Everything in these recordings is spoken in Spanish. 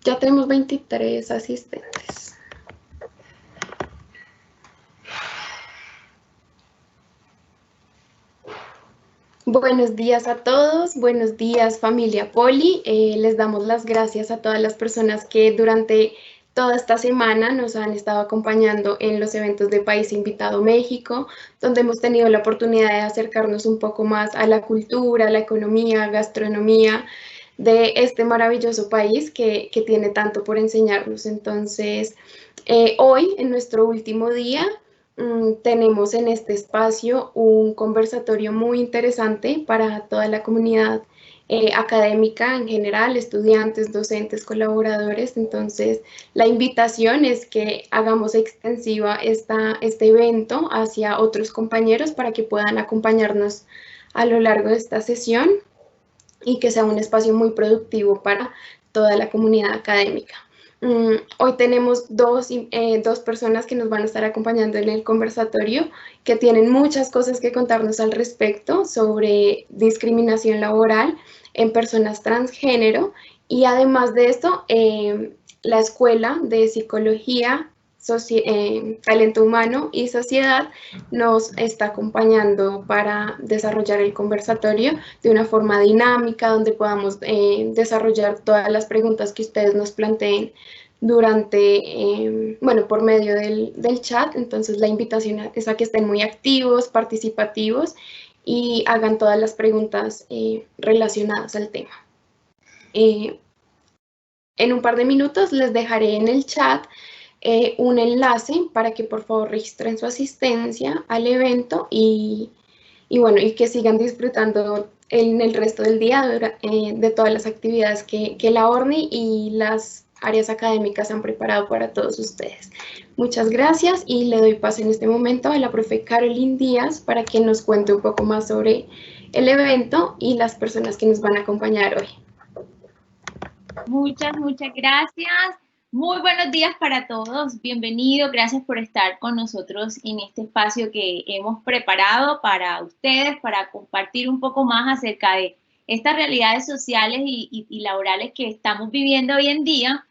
Ya tenemos 23 asistentes. Buenos días a todos, buenos días familia Poli. Les damos las gracias a todas las personas que durante toda esta semana nos han estado acompañando en los eventos de País Invitado México, donde hemos tenido la oportunidad de acercarnos un poco más a la cultura, la economía, gastronomía de este maravilloso país que tiene tanto por enseñarnos. Entonces, hoy, en nuestro último día, tenemos en este espacio un conversatorio muy interesante para toda la comunidad académica en general, estudiantes, docentes, colaboradores. Entonces, la invitación es que hagamos extensiva este evento hacia otros compañeros para que puedan acompañarnos a lo largo de esta sesión y que sea un espacio muy productivo para toda la comunidad académica. Hoy tenemos dos personas que nos van a estar acompañando en el conversatorio que tienen muchas cosas que contarnos al respecto sobre discriminación laboral en personas transgénero y además de esto, la Escuela de Psicología, Talento Humano y Sociedad nos está acompañando para desarrollar el conversatorio de una forma dinámica, donde podamos desarrollar todas las preguntas que ustedes nos planteen durante, por medio del chat. Entonces la invitación es a que estén muy activos, participativos y hagan todas las preguntas relacionadas al tema. En un par de minutos les dejaré en el chat un enlace para que por favor registren su asistencia al evento y que sigan disfrutando en el resto del día de todas las actividades que la ORNI y las áreas académicas han preparado para todos ustedes. Muchas gracias y le doy paso en este momento a la profe Caroline Díaz para que nos cuente un poco más sobre el evento y las personas que nos van a acompañar hoy. Muchas gracias. Muy buenos días para todos. Bienvenido. Gracias por estar con nosotros en este espacio que hemos preparado para ustedes, para compartir un poco más acerca de estas realidades sociales y laborales que estamos viviendo hoy en día.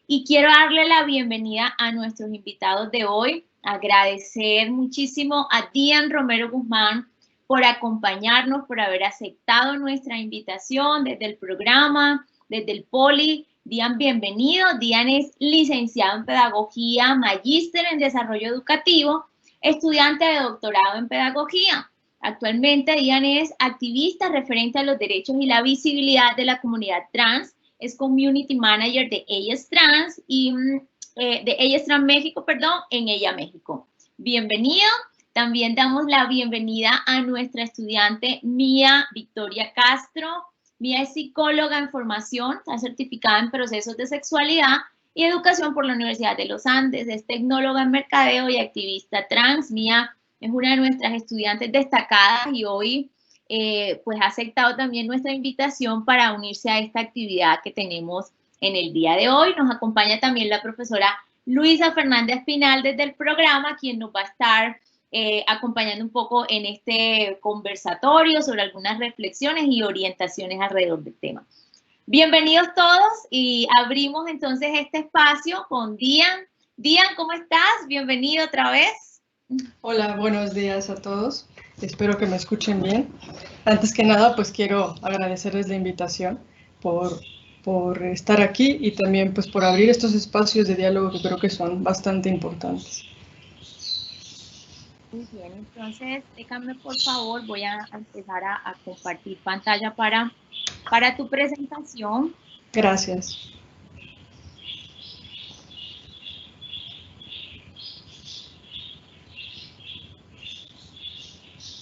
Y quiero darle la bienvenida a nuestros invitados de hoy. Agradecer muchísimo a Dian Romero Guzmán por acompañarnos, por haber aceptado nuestra invitación desde el programa, desde el Poli. Dian, bienvenido. Dian es licenciado en Pedagogía, magíster en Desarrollo Educativo, estudiante de doctorado en Pedagogía. Actualmente, Dian es activista referente a los derechos y la visibilidad de la comunidad trans, es Community Manager de Ellas Trans y de Ellas Trans México, en Ella México. Bienvenido. También damos la bienvenida a nuestra estudiante Mía Victoria Castro. Mía es psicóloga en formación, está certificada en procesos de sexualidad y educación por la Universidad de los Andes, es tecnóloga en mercadeo y activista trans. Mía es una de nuestras estudiantes destacadas y hoy pues ha aceptado también nuestra invitación para unirse a esta actividad que tenemos en el día de hoy. Nos acompaña también la profesora Luisa Fernández Pinal desde el programa, quien nos va a estar acompañando un poco en este conversatorio sobre algunas reflexiones y orientaciones alrededor del tema. Bienvenidos todos y abrimos entonces este espacio con Dian. Dian, ¿cómo estás? Bienvenido otra vez. Hola, buenos días a todos. Espero que me escuchen bien. Antes que nada, pues quiero agradecerles la invitación por estar aquí y también pues por abrir estos espacios de diálogo que creo que son bastante importantes. Muy bien, entonces déjame por favor, voy a empezar a compartir pantalla para tu presentación. Gracias.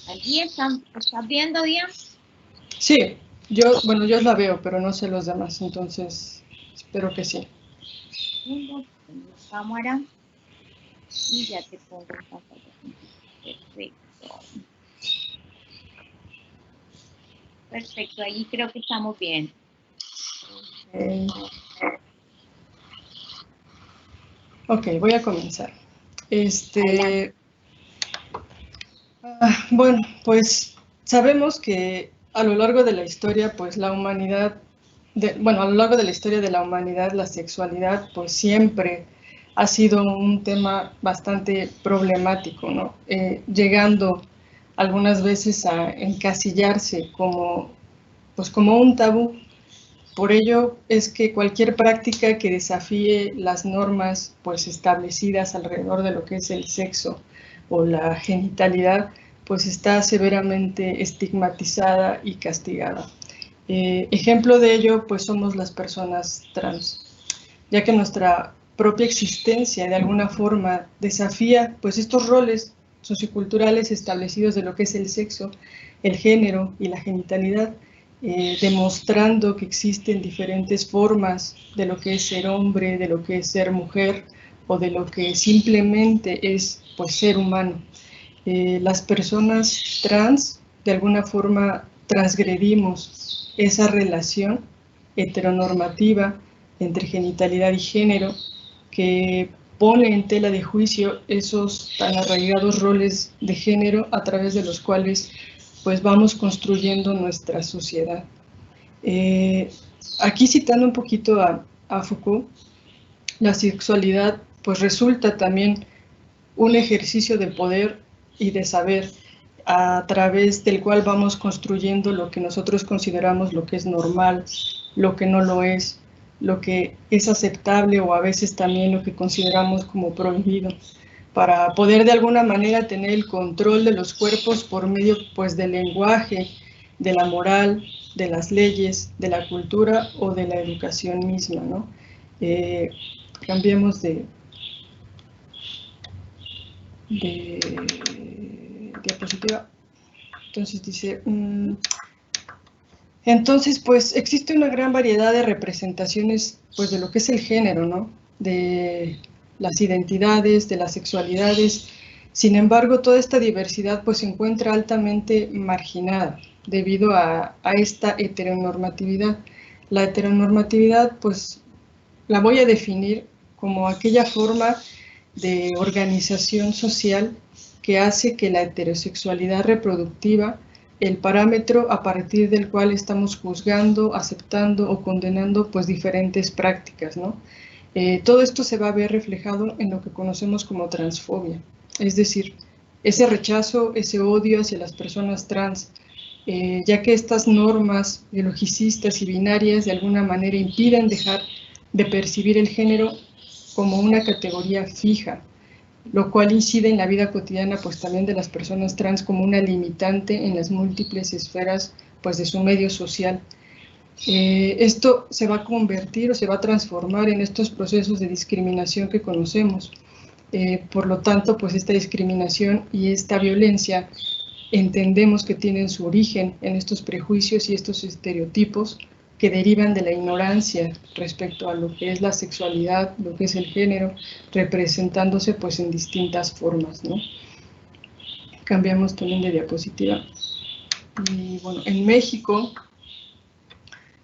¿Allí estás viendo, Dian? Sí, yo la veo, pero no sé los demás, entonces espero que sí. Tengo cámara y ya te pongo en pantalla. Perfecto. Perfecto, ahí creo que estamos bien. Ok, voy a comenzar. Bueno, pues sabemos que a lo largo de la historia, pues la humanidad bueno, a lo largo de la historia de la humanidad, la sexualidad pues siempre ha sido un tema bastante problemático, ¿no? Llegando algunas veces a encasillarse pues como un tabú. Por ello es que cualquier práctica que desafíe las normas pues establecidas alrededor de lo que es el sexo o la genitalidad, pues está severamente estigmatizada y castigada. Ejemplo de ello, pues somos las personas trans, ya que nuestra propia existencia de alguna forma desafía pues estos roles socioculturales establecidos de lo que es el sexo, el género y la genitalidad, demostrando que existen diferentes formas de lo que es ser hombre, de lo que es ser mujer o de lo que simplemente es pues ser humano. Las personas trans de alguna forma transgredimos esa relación heteronormativa entre genitalidad y género que pone en tela de juicio esos tan arraigados roles de género a través de los cuales pues vamos construyendo nuestra sociedad. Aquí citando un poquito a Foucault, la sexualidad pues resulta también un ejercicio de poder y de saber a través del cual vamos construyendo lo que nosotros consideramos lo que es normal, lo que no lo es, lo que es aceptable o a veces también lo que consideramos como prohibido, para poder de alguna manera tener el control de los cuerpos por medio pues del lenguaje, de la moral, de las leyes, de la cultura o de la educación misma, ¿no? Cambiemos de diapositiva. Entonces dice, entonces pues existe una gran variedad de representaciones pues de lo que es el género, ¿no? De las identidades, de las sexualidades. Sin embargo, toda esta diversidad pues se encuentra altamente marginada debido a esta heteronormatividad. La heteronormatividad pues la voy a definir como aquella forma de organización social que hace que la heterosexualidad reproductiva, el parámetro a partir del cual estamos juzgando, aceptando o condenando pues diferentes prácticas, ¿no? Todo esto se va a ver reflejado en lo que conocemos como transfobia, es decir, ese rechazo, ese odio hacia las personas trans, ya que estas normas biologicistas y binarias de alguna manera impiden dejar de percibir el género como una categoría fija, lo cual incide en la vida cotidiana pues también de las personas trans como una limitante en las múltiples esferas pues de su medio social. Esto se va a convertir o se va a transformar en estos procesos de discriminación que conocemos. Por lo tanto, pues esta discriminación y esta violencia entendemos que tienen su origen en estos prejuicios y estos estereotipos que derivan de la ignorancia respecto a lo que es la sexualidad, lo que es el género, representándose pues en distintas formas, ¿no? Cambiamos también de diapositiva. Y bueno, en México,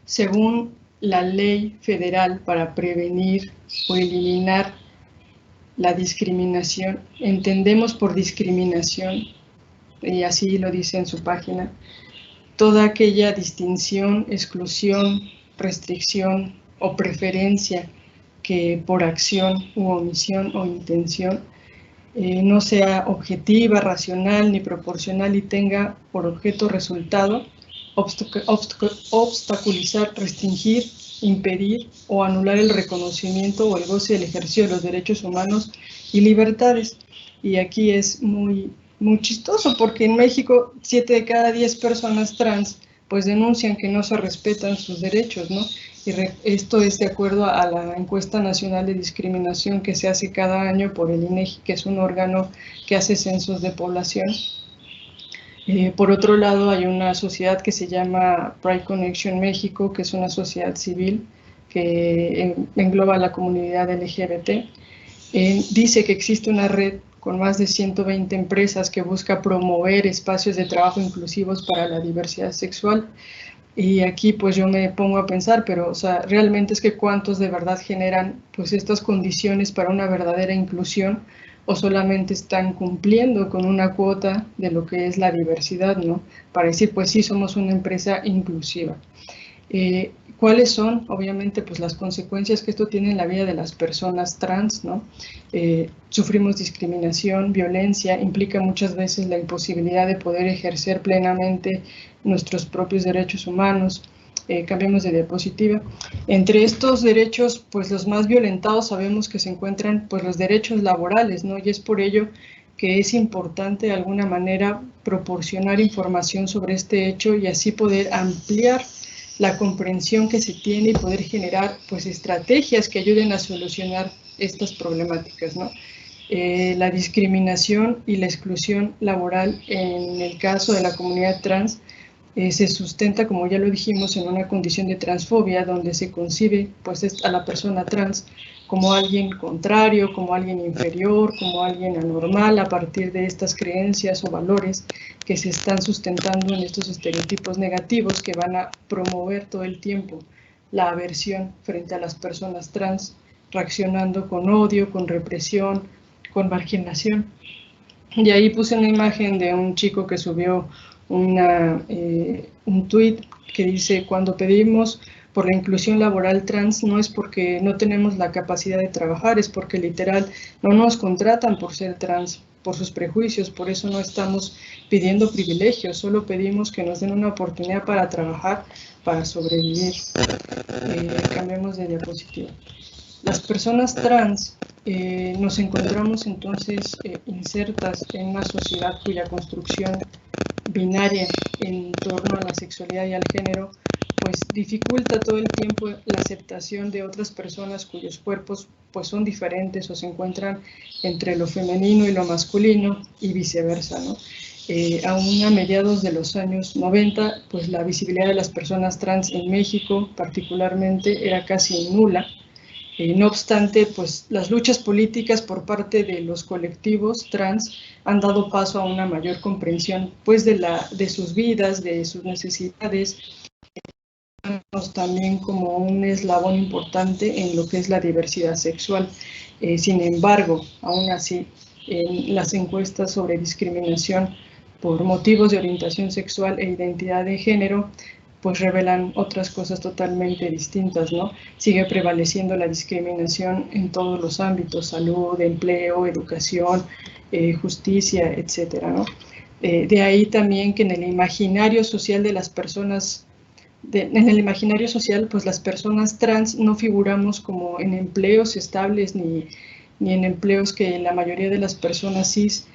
según la ley federal para prevenir o eliminar la discriminación, entendemos por discriminación, y así lo dice en su página, toda aquella distinción, exclusión, restricción o preferencia que por acción u omisión o intención no sea objetiva, racional ni proporcional y tenga por objeto resultado obstaculizar, restringir, impedir o anular el reconocimiento o el goce del ejercicio de los derechos humanos y libertades. Y aquí es muy chistoso porque en México 7 de cada 10 personas trans pues denuncian que no se respetan sus derechos, ¿no? Y esto es de acuerdo a la encuesta nacional de discriminación que se hace cada año por el INEGI, que es un órgano que hace censos de población. Por otro lado, hay una sociedad que se llama Pride Connection México, que es una sociedad civil que engloba a la comunidad LGBT. Dice que existe una red con más de 120 empresas que busca promover espacios de trabajo inclusivos para la diversidad sexual. Y aquí pues yo me pongo a pensar, pero o sea, realmente es que cuántos de verdad generan pues estas condiciones para una verdadera inclusión o solamente están cumpliendo con una cuota de lo que es la diversidad, ¿no? Para decir, pues sí, somos una empresa inclusiva. ¿Cuáles son, obviamente, pues las consecuencias que esto tiene en la vida de las personas trans, ¿no? Sufrimos discriminación, violencia, implica muchas veces la imposibilidad de poder ejercer plenamente nuestros propios derechos humanos. Cambiemos de diapositiva. Entre estos derechos, pues los más violentados sabemos que se encuentran pues los derechos laborales, ¿no? Y es por ello que es importante de alguna manera proporcionar información sobre este hecho y así poder ampliar la comprensión que se tiene y poder generar pues estrategias que ayuden a solucionar estas problemáticas, ¿no? La discriminación y la exclusión laboral en el caso de la comunidad trans se sustenta, como ya lo dijimos, en una condición de transfobia donde se concibe pues a la persona trans como alguien contrario, como alguien inferior, como alguien anormal a partir de estas creencias o valores que se están sustentando en estos estereotipos negativos que van a promover todo el tiempo la aversión frente a las personas trans, reaccionando con odio, con represión, con marginación. Y ahí puse una imagen de un chico que subió un tuit que dice: cuando pedimos por la inclusión laboral trans no es porque no tenemos la capacidad de trabajar, es porque literal no nos contratan por ser trans, por sus prejuicios, por eso no estamos pidiendo privilegios, solo pedimos que nos den una oportunidad para trabajar, para sobrevivir. Cambiemos de diapositiva. Las personas trans nos encontramos entonces insertas en una sociedad cuya construcción binaria en torno a la sexualidad y al género pues dificulta todo el tiempo la aceptación de otras personas cuyos cuerpos pues son diferentes o se encuentran entre lo femenino y lo masculino y viceversa, ¿no? Aún a mediados de los años 90, pues la visibilidad de las personas trans en México particularmente era casi nula. No obstante, pues las luchas políticas por parte de los colectivos trans han dado paso a una mayor comprensión pues de sus vidas, de sus necesidades, también como un eslabón importante en lo que es la diversidad sexual. Sin embargo, aún así, en las encuestas sobre discriminación por motivos de orientación sexual e identidad de género, pues revelan otras cosas totalmente distintas, ¿no? Sigue prevaleciendo la discriminación en todos los ámbitos: salud, empleo, educación, justicia, etcétera, ¿no? De ahí también que en el imaginario social de las personas, en el imaginario social, pues las personas trans no figuramos como en empleos estables ni en empleos que la mayoría de las personas cis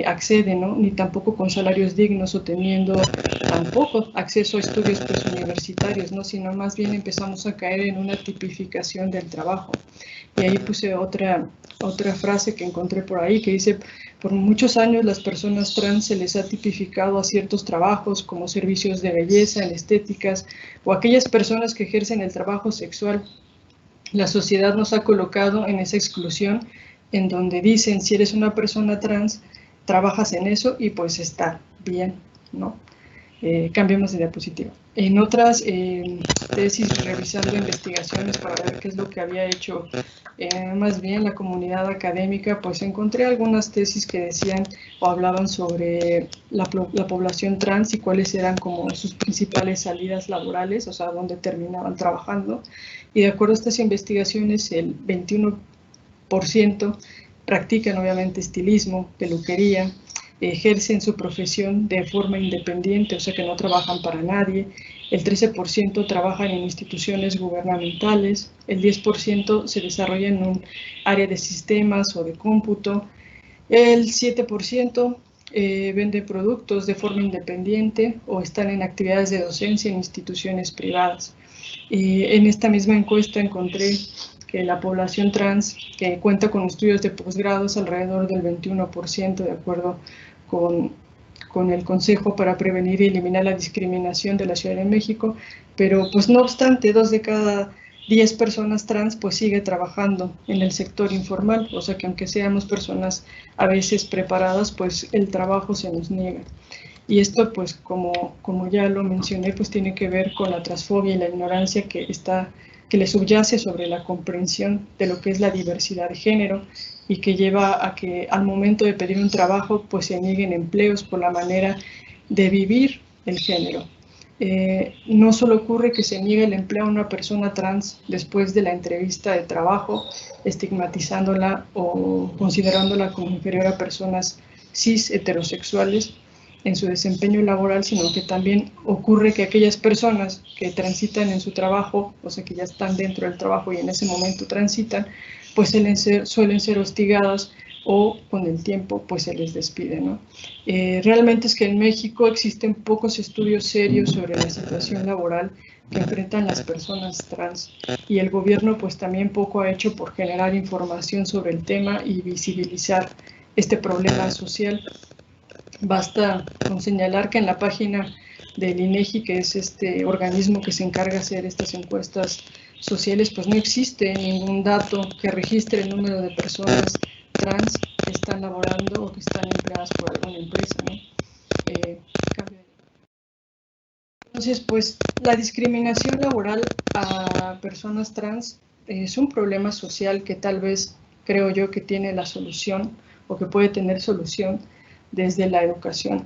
acceden, ¿no? Ni tampoco con salarios dignos o teniendo tampoco acceso a estudios universitarios, ¿no? Sino más bien empezamos a caer en una tipificación del trabajo. Y ahí puse otra frase que encontré por ahí que dice: por muchos años las personas trans se les ha tipificado a ciertos trabajos como servicios de belleza, en estéticas o aquellas personas que ejercen el trabajo sexual. La sociedad nos ha colocado en esa exclusión en donde dicen: si eres una persona trans, trabajas en eso y pues está bien, ¿no? Cambiemos de diapositiva. En otras tesis, revisando investigaciones para ver qué es lo que había hecho más bien la comunidad académica, pues encontré algunas tesis que decían o hablaban sobre la población trans y cuáles eran como sus principales salidas laborales, o sea, dónde terminaban trabajando. Y de acuerdo a estas investigaciones, el 21% practican obviamente estilismo, peluquería, ejercen su profesión de forma independiente, o sea que no trabajan para nadie. El 13% trabajan en instituciones gubernamentales, el 10% se desarrolla en un área de sistemas o de cómputo, el 7% vende productos de forma independiente o están en actividades de docencia en instituciones privadas. En esta misma encuesta encontré que la población trans que cuenta con estudios de posgrado es alrededor del 21%, de acuerdo con el Consejo para Prevenir y Eliminar la Discriminación de la Ciudad de México, pero pues no obstante, 2 de cada 10 personas trans pues sigue trabajando en el sector informal, o sea que aunque seamos personas a veces preparadas, pues el trabajo se nos niega. Y esto pues como ya lo mencioné, pues tiene que ver con la transfobia y la ignorancia que le subyace sobre la comprensión de lo que es la diversidad de género y que lleva a que al momento de pedir un trabajo pues se nieguen empleos por la manera de vivir el género. No solo ocurre que se niegue el empleo a una persona trans después de la entrevista de trabajo, estigmatizándola o considerándola como inferior a personas cis heterosexuales en su desempeño laboral, sino que también ocurre que aquellas personas que transitan en su trabajo, o sea, que ya están dentro del trabajo y en ese momento transitan, pues suelen ser hostigadas o con el tiempo pues se les despide, ¿no? Realmente es que en México existen pocos estudios serios sobre la situación laboral que enfrentan las personas trans y el gobierno pues también poco ha hecho por generar información sobre el tema y visibilizar este problema social. Basta con señalar que en la página del INEGI, que es este organismo que se encarga de hacer estas encuestas sociales, pues no existe ningún dato que registre el número de personas trans que están laborando o que están empleadas por alguna empresa, ¿no? Entonces, pues la discriminación laboral a personas trans es un problema social que tal vez creo yo que tiene la solución o que puede tener solución desde la educación.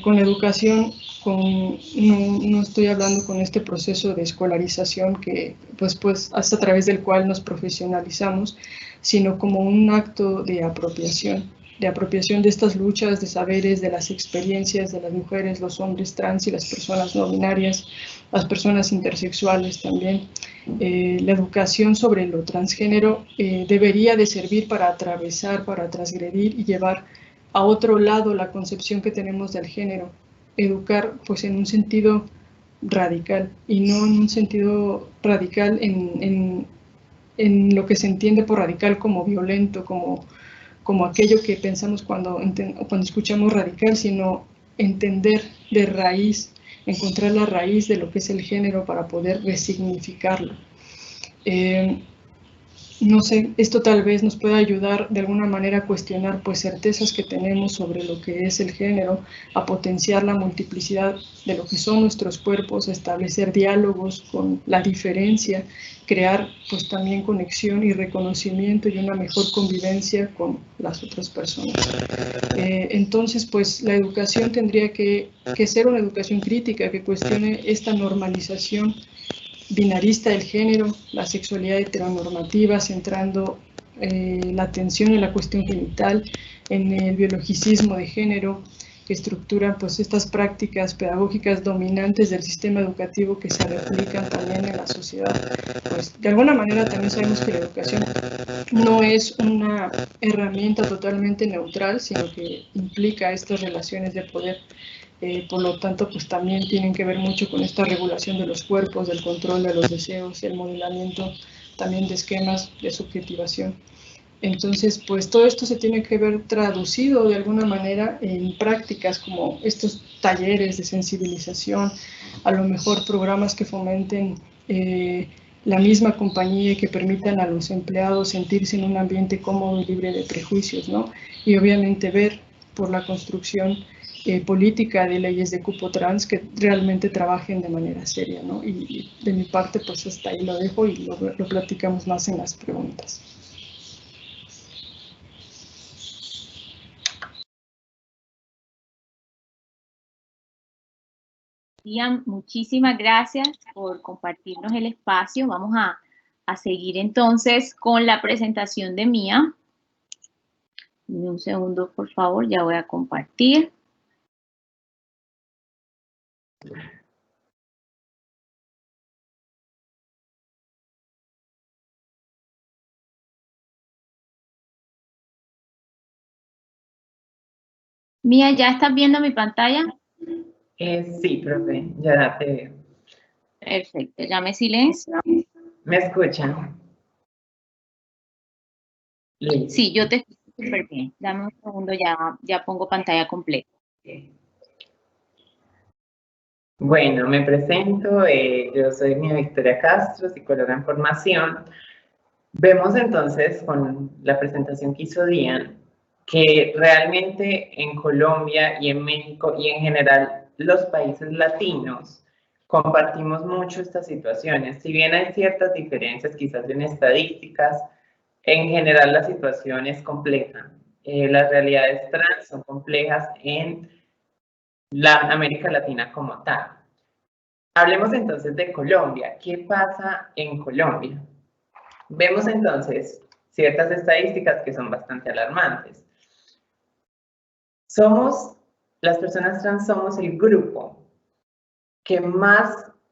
Con la educación, no estoy hablando con este proceso de escolarización que pues hasta a través del cual nos profesionalizamos, sino como un acto de apropiación de estas luchas, de saberes, de las experiencias de las mujeres, los hombres trans y las personas no binarias, las personas intersexuales también. La educación sobre lo transgénero debería de servir para atravesar, para transgredir y llevar a otro lado la concepción que tenemos del género. Educar pues en un sentido radical y no en un sentido radical en lo que se entiende por radical como violento, como aquello que pensamos cuando escuchamos radical, sino entender de raíz, encontrar la raíz de lo que es el género para poder resignificarlo. No sé, esto tal vez nos pueda ayudar de alguna manera a cuestionar pues certezas que tenemos sobre lo que es el género, a potenciar la multiplicidad de lo que son nuestros cuerpos, a establecer diálogos con la diferencia, crear pues también conexión y reconocimiento y una mejor convivencia con las otras personas. Entonces pues la educación tendría que ser una educación crítica que cuestione esta normalización binarista del género, la sexualidad heteronormativa, centrando la atención en la cuestión genital, en el biologicismo de género, que estructuran pues estas prácticas pedagógicas dominantes del sistema educativo que se replican también en la sociedad. Pues de alguna manera también sabemos que la educación no es una herramienta totalmente neutral, sino que implica estas relaciones de poder. Por lo tanto, pues también tienen que ver mucho con esta regulación de los cuerpos, del control de los deseos, el modelamiento también de esquemas de subjetivación. Entonces, pues todo esto se tiene que ver traducido de alguna manera en prácticas como estos talleres de sensibilización, a lo mejor programas que fomenten la misma compañía y que permitan a los empleados sentirse en un ambiente cómodo y libre de prejuicios, ¿no? Y obviamente ver por la construcción política de leyes de cupo trans que realmente trabajen de manera seria, ¿no? Y de mi parte, pues hasta ahí lo dejo y lo platicamos más en las preguntas. Muchísimas gracias por compartirnos el espacio. Vamos a seguir entonces con la presentación de Mía. Un segundo, por favor, ya voy a compartir. Mía, ¿ya estás viendo mi pantalla? Sí, profe, ya te veo. Perfecto, ya me silencio. ¿Me escuchan? Listo. Sí, yo te escucho súper bien. Dame un segundo, ya pongo pantalla completa. Bueno, me presento, yo soy Mía Victoria Castro, psicóloga en formación. Vemos entonces con la presentación que hizo Dian que realmente en Colombia y en México y en general los países latinos compartimos mucho estas situaciones. Si bien hay ciertas diferencias quizás en estadísticas, en general la situación es compleja. Las realidades trans son complejas en la América Latina como tal. Hablemos entonces de Colombia. ¿Qué pasa en Colombia? Vemos entonces ciertas estadísticas que son bastante alarmantes. Las personas trans somos el grupo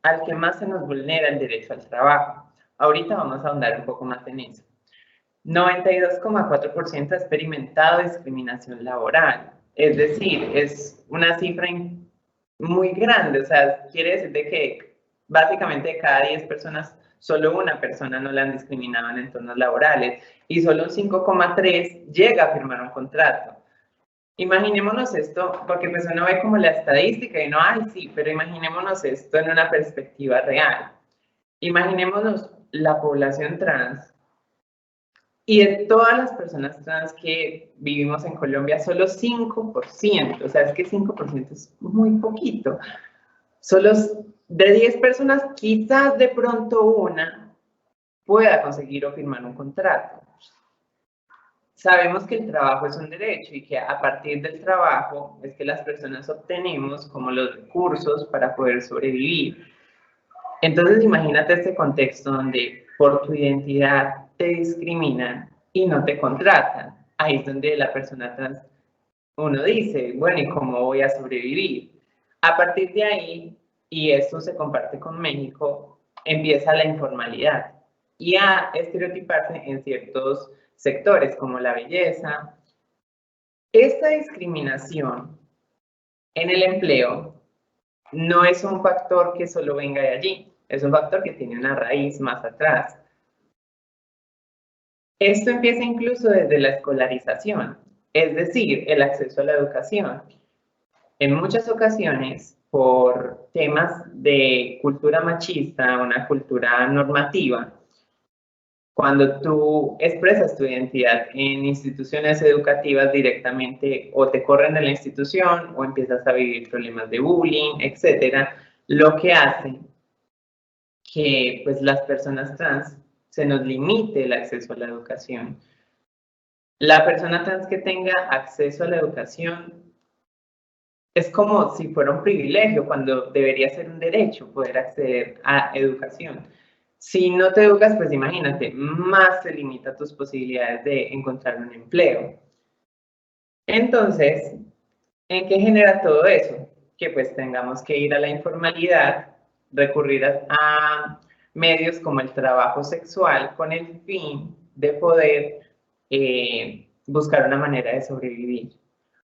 al que más se nos vulnera el derecho al trabajo. Ahorita vamos a ahondar un poco más en eso. 92,4% ha experimentado discriminación laboral. Es decir, es una cifra muy grande. O sea, quiere decir de que básicamente de cada 10 personas, solo una persona no la han discriminado en entornos laborales y solo un 5,3 llega a firmar un contrato. Imaginémonos esto, porque pues uno ve como la estadística y no, ay sí, pero imaginémonos esto en una perspectiva real. Imaginémonos la población trans y de todas las personas trans que vivimos en Colombia, solo 5%, o sea, es que 5% es muy poquito. Solo de 10 personas, quizás de pronto una pueda conseguir o firmar un contrato. Sabemos que el trabajo es un derecho y que a partir del trabajo es que las personas obtenemos como los recursos para poder sobrevivir. Entonces imagínate este contexto donde por tu identidad te discriminan y no te contratan. Ahí es donde la persona trans, uno dice, bueno, ¿y cómo voy a sobrevivir? A partir de ahí, y esto se comparte con México, empieza la informalidad y a estereotiparse en ciertos sectores como la belleza. Esta discriminación en el empleo no es un factor que solo venga de allí, es un factor que tiene una raíz más atrás. Esto empieza incluso desde la escolarización, es decir, el acceso a la educación. En muchas ocasiones, por temas de cultura machista, una cultura normativa, cuando tú expresas tu identidad en instituciones educativas directamente o te corren de la institución o empiezas a vivir problemas de bullying, etcétera, lo que hace que pues, las personas trans se nos limite el acceso a la educación. La persona trans que tenga acceso a la educación es como si fuera un privilegio cuando debería ser un derecho poder acceder a educación. Si no te educas, pues imagínate, más se limita tus posibilidades de encontrar un empleo. Entonces, ¿en qué genera todo eso? Que pues tengamos que ir a la informalidad, recurrir a medios como el trabajo sexual con el fin de poder buscar una manera de sobrevivir.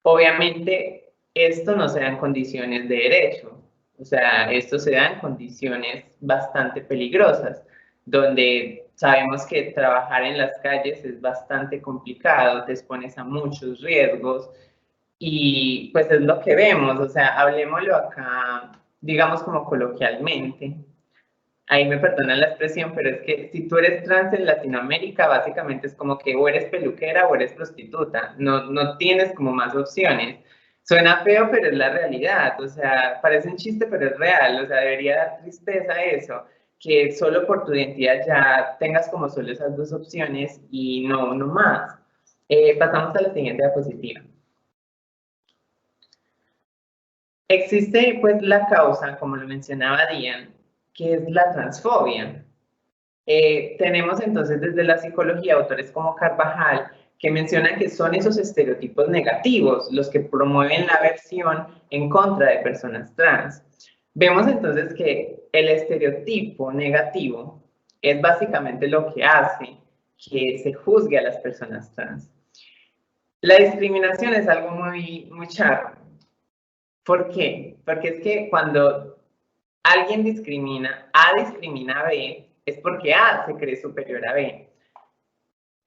Obviamente, esto no se da en condiciones de derecho, o sea, esto se da en condiciones bastante peligrosas, donde sabemos que trabajar en las calles es bastante complicado, te expones a muchos riesgos y pues es lo que vemos, o sea, hablemoslo acá, digamos como coloquialmente. Ahí me perdonan la expresión, pero es que si tú eres trans en Latinoamérica, básicamente es como que o eres peluquera o eres prostituta, no tienes como más opciones. Suena feo, pero es la realidad, o sea, parece un chiste, pero es real, o sea, debería dar tristeza eso, que solo por tu identidad ya tengas como solo esas dos opciones y no más. Pasamos a la siguiente diapositiva. Existe pues la causa, como lo mencionaba Diane, que es la transfobia. Tenemos entonces desde la psicología autores como Carvajal que mencionan que son esos estereotipos negativos los que promueven la aversión en contra de personas trans. Vemos entonces que el estereotipo negativo es básicamente lo que hace que se juzgue a las personas trans. La discriminación es algo muy charro. ¿Por qué? Porque es que cuando alguien discrimina, A discrimina a B, es porque A se cree superior a B.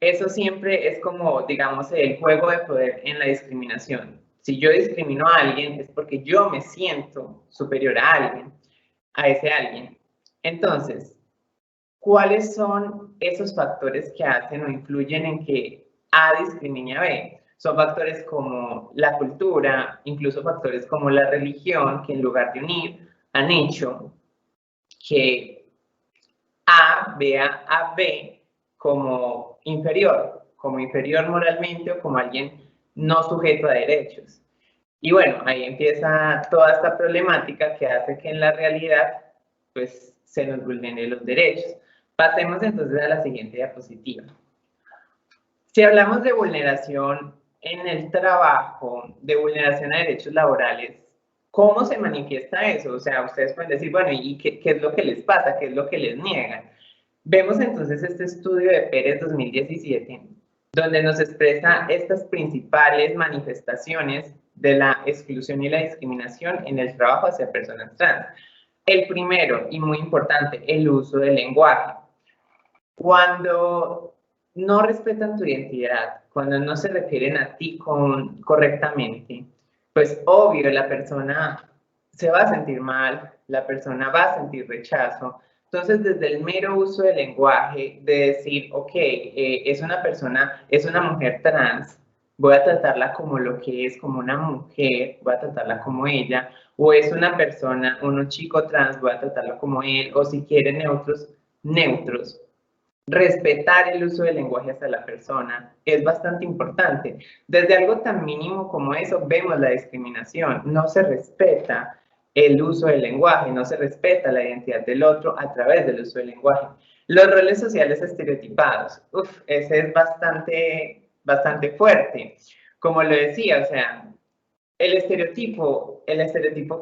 Eso siempre es como, digamos, el juego de poder en la discriminación. Si yo discrimino a alguien, es porque yo me siento superior a alguien, a ese alguien. Entonces, ¿cuáles son esos factores que hacen o influyen en que A discrimine a B? Son factores como la cultura, incluso factores como la religión, que en lugar de unir, han hecho que A vea a B como inferior moralmente o como alguien no sujeto a derechos. Y bueno, ahí empieza toda esta problemática que hace que en la realidad pues se nos vulneren los derechos. Pasemos entonces a la siguiente diapositiva. Si hablamos de vulneración en el trabajo, de vulneración a derechos laborales, ¿cómo se manifiesta eso? O sea, ustedes pueden decir, bueno, ¿y qué es lo que les pasa? ¿Qué es lo que les niegan? Vemos entonces este estudio de Pérez 2017, donde nos expresa estas principales manifestaciones de la exclusión y la discriminación en el trabajo hacia personas trans. El primero, y muy importante, el uso del lenguaje. Cuando no respetan tu identidad, cuando no se refieren a ti correctamente, pues obvio la persona se va a sentir mal, la persona va a sentir rechazo. Entonces, desde el mero uso del lenguaje, de decir, ok, es una persona, es una mujer trans, voy a tratarla como lo que es, como una mujer, voy a tratarla como ella, o es una persona, un chico trans, voy a tratarlo como él, o si quieren neutros. Respetar el uso del lenguaje hacia la persona es bastante importante. Desde algo tan mínimo como eso vemos la discriminación. No se respeta el uso del lenguaje, no se respeta la identidad del otro a través del uso del lenguaje. Los roles sociales estereotipados, ese es bastante fuerte. Como lo decía, o sea, el estereotipo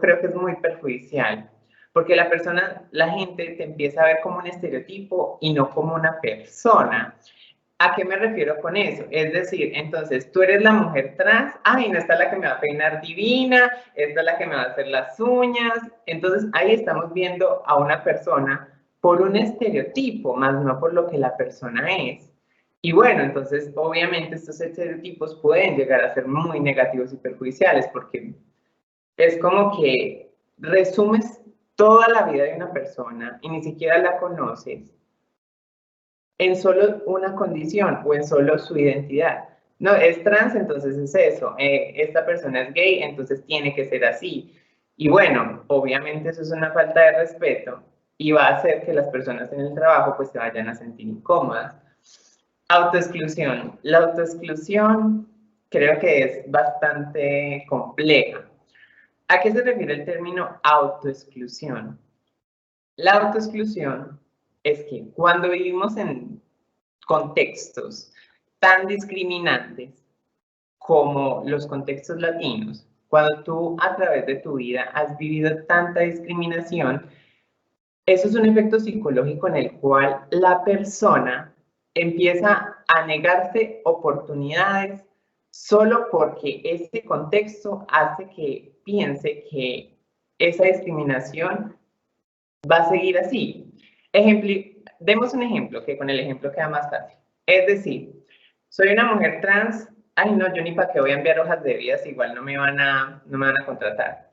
creo que es muy perjudicial. Porque la gente te empieza a ver como un estereotipo y no como una persona. ¿A qué me refiero con eso? Es decir, entonces, tú eres la mujer trans, ay, no, esta es la que me va a peinar divina, esta es la que me va a hacer las uñas. Entonces, ahí estamos viendo a una persona por un estereotipo, más no por lo que la persona es. Y bueno, entonces, obviamente, estos estereotipos pueden llegar a ser muy negativos y perjudiciales, porque es como que resumes toda la vida de una persona y ni siquiera la conoces en solo una condición o en solo su identidad. No, es trans, entonces es eso. Esta persona es gay, entonces tiene que ser así. Y bueno, obviamente eso es una falta de respeto y va a hacer que las personas en el trabajo pues se vayan a sentir incómodas. Autoexclusión. La autoexclusión creo que es bastante compleja. ¿A qué se refiere el término autoexclusión? La autoexclusión es que cuando vivimos en contextos tan discriminantes como los contextos latinos, cuando tú a través de tu vida has vivido tanta discriminación, eso es un efecto psicológico en el cual la persona empieza a negarse oportunidades solo porque este contexto hace que piense que esa discriminación va a seguir así. Demos un ejemplo, que con el ejemplo queda más fácil. Es decir, soy una mujer trans, ay no, yo ni para qué voy a enviar hojas de vida si igual no me van a contratar.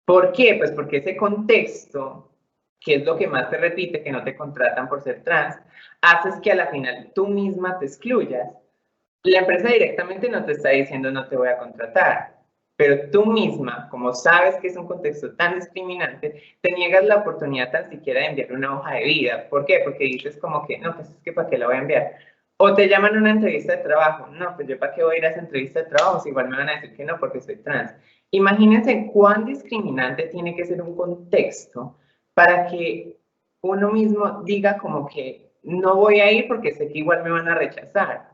¿Por qué? Pues porque ese contexto, que es lo que más te repite, que no te contratan por ser trans, haces que a la final tú misma te excluyas. La empresa directamente no te está diciendo no te voy a contratar, pero tú misma, como sabes que es un contexto tan discriminante, te niegas la oportunidad tan siquiera de enviar una hoja de vida. ¿Por qué? Porque dices como que, no, pues es que ¿para qué la voy a enviar? O te llaman a una entrevista de trabajo. No, pues yo ¿para qué voy a ir a esa entrevista de trabajo? Si igual me van a decir que no porque soy trans. Imagínense cuán discriminante tiene que ser un contexto para que uno mismo diga como que no voy a ir porque sé que igual me van a rechazar.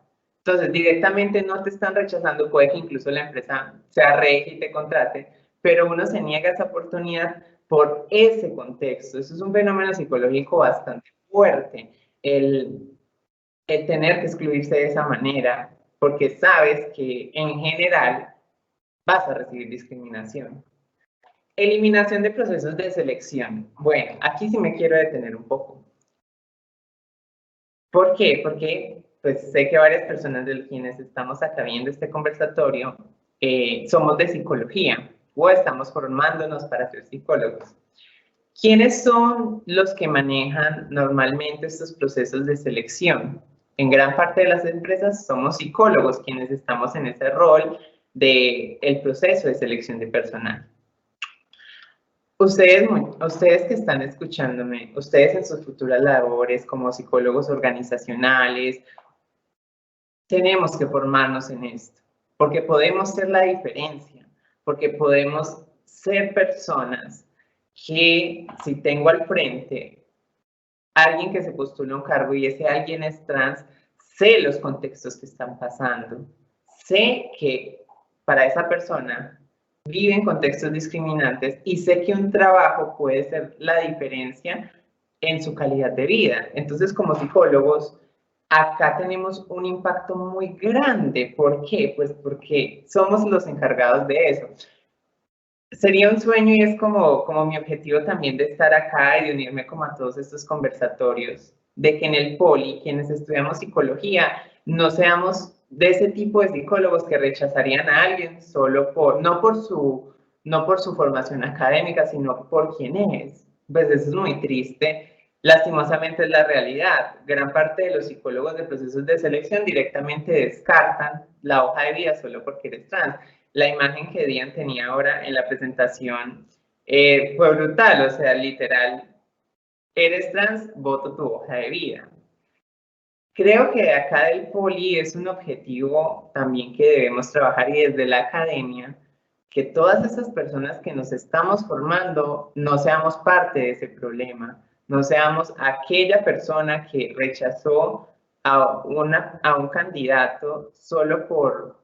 Entonces, directamente no te están rechazando, puede que incluso la empresa sea regia y te contrate, pero uno se niega esa oportunidad por ese contexto. Eso es un fenómeno psicológico bastante fuerte, el tener que excluirse de esa manera, porque sabes que en general vas a recibir discriminación. Eliminación de procesos de selección. Bueno, aquí sí me quiero detener un poco. ¿Por qué? Porque pues sé que varias personas de quienes estamos acá viendo este conversatorio somos de psicología o estamos formándonos para ser psicólogos. ¿Quiénes son los que manejan normalmente estos procesos de selección? En gran parte de las empresas somos psicólogos quienes estamos en ese rol del proceso de selección de personal. Ustedes que están escuchándome, ustedes en sus futuras labores como psicólogos organizacionales, tenemos que formarnos en esto, porque podemos ser la diferencia, porque podemos ser personas que si tengo al frente alguien que se postula a un cargo y ese alguien es trans, sé los contextos que están pasando, sé que para esa persona vive en contextos discriminantes y sé que un trabajo puede ser la diferencia en su calidad de vida. Entonces, como psicólogos, acá tenemos un impacto muy grande. ¿Por qué? Pues porque somos los encargados de eso. Sería un sueño y es como mi objetivo también de estar acá y de unirme como a todos estos conversatorios, de que en el Poli, quienes estudiamos psicología, no seamos de ese tipo de psicólogos que rechazarían a alguien solo no por su formación académica, sino por quién es. Pues eso es muy triste. Lastimosamente es la realidad. Gran parte de los psicólogos de procesos de selección directamente descartan la hoja de vida solo porque eres trans. La imagen que Dian tenía ahora en la presentación fue brutal, o sea, literal, eres trans, voto tu hoja de vida. Creo que acá del Poli es un objetivo también que debemos trabajar y desde la academia, que todas esas personas que nos estamos formando no seamos parte de ese problema, no seamos aquella persona que rechazó a un candidato solo por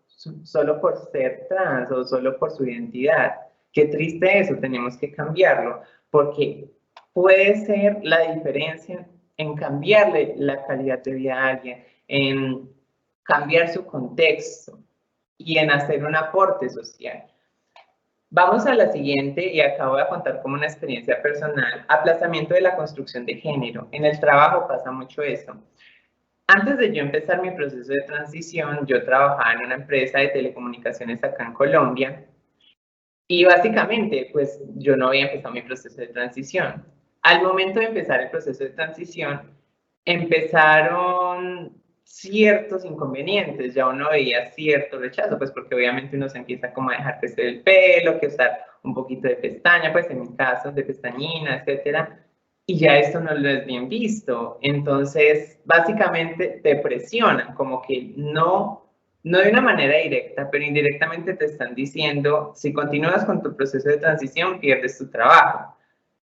ser trans o solo por su identidad. Qué triste eso, tenemos que cambiarlo, porque puede ser la diferencia en cambiarle la calidad de vida a alguien, en cambiar su contexto y en hacer un aporte social. Vamos a la siguiente y acá voy a contar como una experiencia personal. Aplazamiento de la construcción de género. En el trabajo pasa mucho eso. Antes de yo empezar mi proceso de transición, yo trabajaba en una empresa de telecomunicaciones acá en Colombia y básicamente, pues yo no había empezado mi proceso de transición. Al momento de empezar el proceso de transición, empezaron ciertos inconvenientes, ya uno veía cierto rechazo, pues porque obviamente uno se empieza como a dejar crecer el pelo, que usar un poquito de pestaña, pues en mi caso, de pestañina, etcétera, y ya esto no lo es bien visto. Entonces, básicamente te presionan, como que no de una manera directa, pero indirectamente te están diciendo, si continúas con tu proceso de transición, pierdes tu trabajo.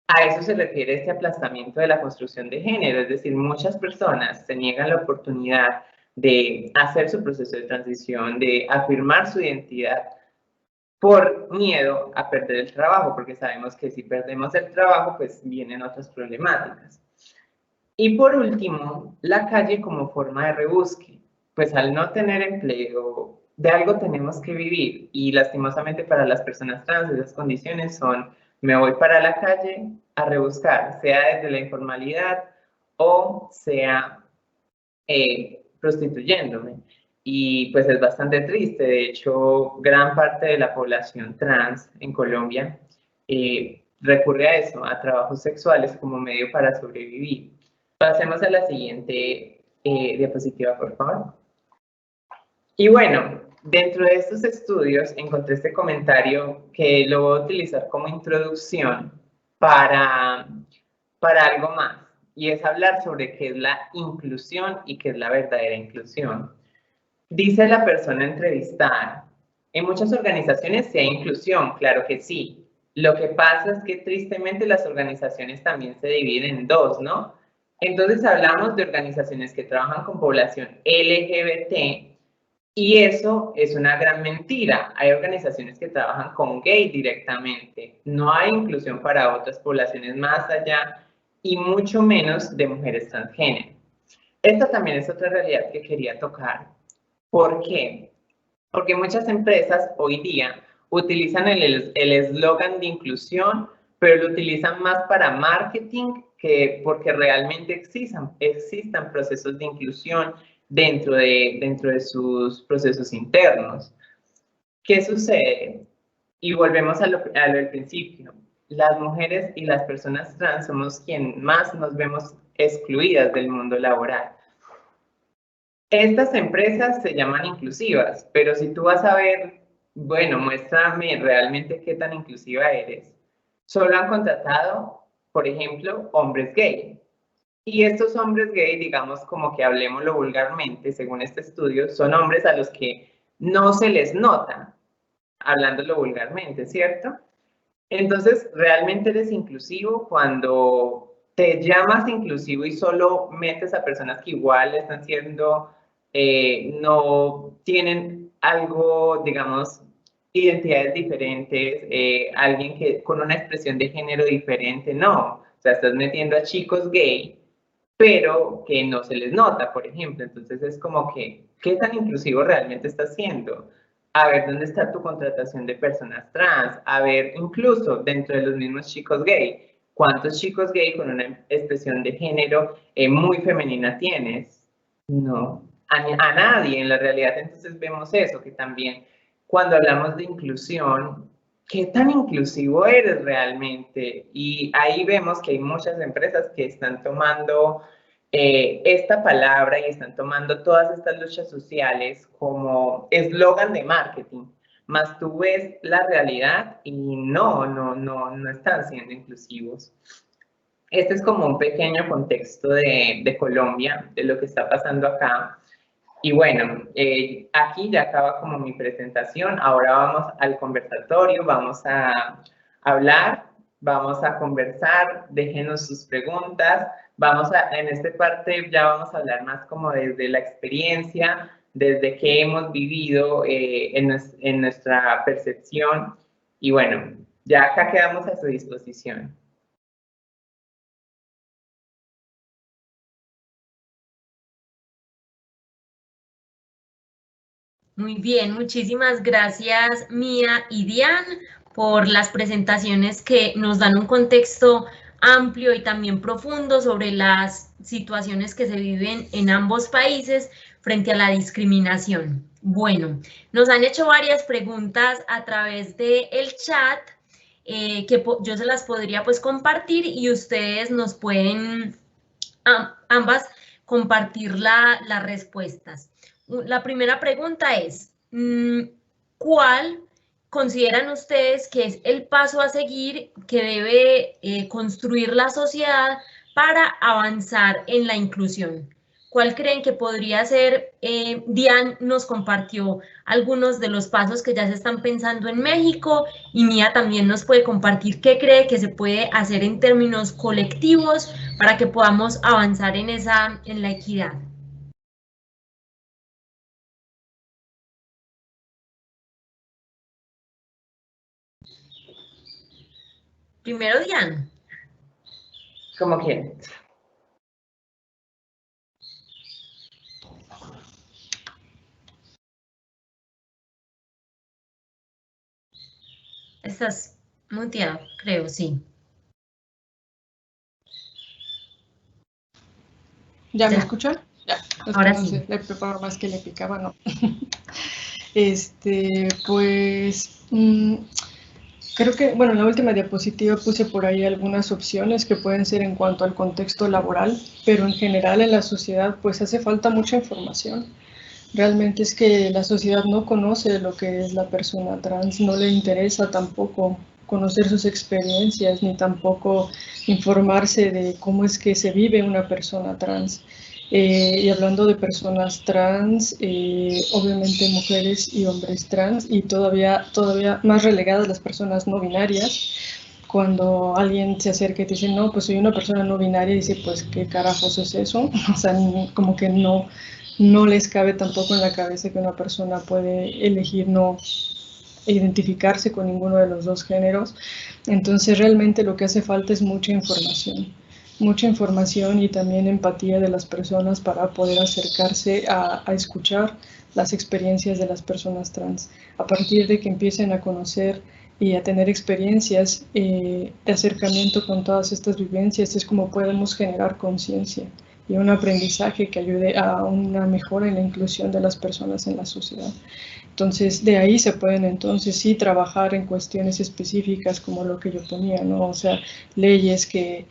A eso se refiere este aplazamiento de la construcción de género, es decir, muchas personas se niegan la oportunidad de hacer su proceso de transición, de afirmar su identidad por miedo a perder el trabajo, porque sabemos que si perdemos el trabajo, pues vienen otras problemáticas. Y por último, la calle como forma de rebusque. Pues al no tener empleo, de algo tenemos que vivir y lastimosamente para las personas trans esas condiciones son me voy para la calle a rebuscar, sea desde la informalidad o sea prostituyéndome. Y pues es bastante triste, de hecho gran parte de la población trans en Colombia recurre a eso, a trabajos sexuales como medio para sobrevivir. Pasemos a la siguiente diapositiva, por favor. Y bueno, dentro de estos estudios encontré este comentario que lo voy a utilizar como introducción para algo más, y es hablar sobre qué es la inclusión y qué es la verdadera inclusión. Dice la persona entrevistada, en muchas organizaciones sí hay inclusión, claro que sí. Lo que pasa es que tristemente las organizaciones también se dividen en dos, ¿no? Entonces hablamos de organizaciones que trabajan con población LGBT y eso es una gran mentira. Hay organizaciones que trabajan con gay directamente. No hay inclusión para otras poblaciones más allá y mucho menos de mujeres transgénero. Esta también es otra realidad que quería tocar. ¿Por qué? Porque muchas empresas hoy día utilizan el eslogan de inclusión, pero lo utilizan más para marketing que porque realmente existan procesos de inclusión dentro de sus procesos internos. ¿Qué sucede? Y volvemos a lo del principio. Las mujeres y las personas trans somos quienes más nos vemos excluidas del mundo laboral. Estas empresas se llaman inclusivas, pero si tú vas a ver, bueno, muéstrame realmente qué tan inclusiva eres. Solo han contratado, por ejemplo, hombres gay. Y estos hombres gay, digamos como que hablemoslo vulgarmente, según este estudio, son hombres a los que no se les nota, hablándolo vulgarmente, ¿cierto? Entonces, realmente eres inclusivo cuando te llamas inclusivo y solo metes a personas que igual están siendo, no tienen algo, digamos, identidades diferentes, alguien que con una expresión de género diferente, no. O sea, estás metiendo a chicos gay, pero que no se les nota, por ejemplo. Entonces es como que, ¿qué tan inclusivo realmente estás siendo? A ver dónde está tu contratación de personas trans, a ver incluso dentro de los mismos chicos gay, ¿cuántos chicos gay con una expresión de género muy femenina tienes? No, a nadie en la realidad. Entonces vemos eso, que también cuando hablamos de inclusión, ¿qué tan inclusivo eres realmente? Y ahí vemos que hay muchas empresas que están tomando esta palabra y están tomando todas estas luchas sociales como eslogan de marketing, más tú ves la realidad y no están siendo inclusivos. Este es como un pequeño contexto de Colombia, de lo que está pasando acá. Y bueno, aquí ya acaba como mi presentación. Ahora vamos al conversatorio, vamos a hablar, vamos a conversar, déjenos sus preguntas. En esta parte ya vamos a hablar más como desde la experiencia, desde qué hemos vivido en nuestra percepción. Y bueno, ya acá quedamos a su disposición. Muy bien, muchísimas gracias Mía y Dian por las presentaciones que nos dan un contexto amplio y también profundo sobre las situaciones que se viven en ambos países frente a la discriminación. Bueno, nos han hecho varias preguntas a través del chat que yo se las podría pues compartir y ustedes nos pueden ambas compartir las respuestas. La primera pregunta es, ¿cuál consideran ustedes que es el paso a seguir que debe construir la sociedad para avanzar en la inclusión? ¿Cuál creen que podría ser? Dian nos compartió algunos de los pasos que ya se están pensando en México y Mía también nos puede compartir qué cree que se puede hacer en términos colectivos para que podamos avanzar en la equidad. Primero, Dian. Como quieran. Estás muteado, creo, sí. ¿Ya me escuchan? Ya. Ahora no sí. sé, le preparo más que le picaba, ¿no? Pues creo que, bueno, en la última diapositiva puse por ahí algunas opciones que pueden ser en cuanto al contexto laboral, pero en general en la sociedad pues hace falta mucha información. Realmente es que la sociedad no conoce lo que es la persona trans, no le interesa tampoco conocer sus experiencias, ni tampoco informarse de cómo es que se vive una persona trans. Y hablando de personas trans, obviamente mujeres y hombres trans, y todavía más relegadas las personas no binarias. Cuando alguien se acerca y te dice, no, pues soy una persona no binaria, y dice, pues, ¿qué carajos es eso? O sea, como que no les cabe tampoco en la cabeza que una persona puede elegir no identificarse con ninguno de los dos géneros. Entonces realmente lo que hace falta es mucha información y también empatía de las personas para poder acercarse a escuchar las experiencias de las personas trans. A partir de que empiecen a conocer y a tener experiencias de acercamiento con todas estas vivencias, es como podemos generar conciencia y un aprendizaje que ayude a una mejora en la inclusión de las personas en la sociedad. Entonces, de ahí se pueden entonces sí trabajar en cuestiones específicas como lo que yo ponía, ¿no? O sea, leyes que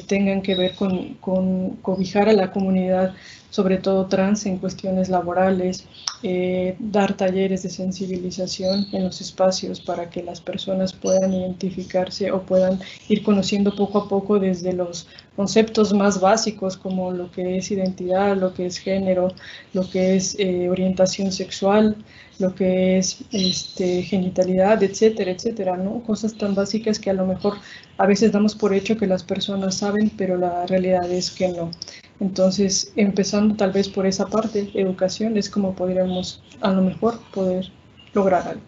tengan que ver con cobijar a la comunidad, sobre todo trans, en cuestiones laborales, dar talleres de sensibilización en los espacios para que las personas puedan identificarse o puedan ir conociendo poco a poco desde los conceptos más básicos como lo que es identidad, lo que es género, lo que es orientación sexual, lo que es genitalidad, etcétera, etcétera, ¿no? Cosas tan básicas que a lo mejor a veces damos por hecho que las personas saben, pero la realidad es que no. Entonces, empezando tal vez por esa parte, educación, es como podríamos a lo mejor poder lograr algo.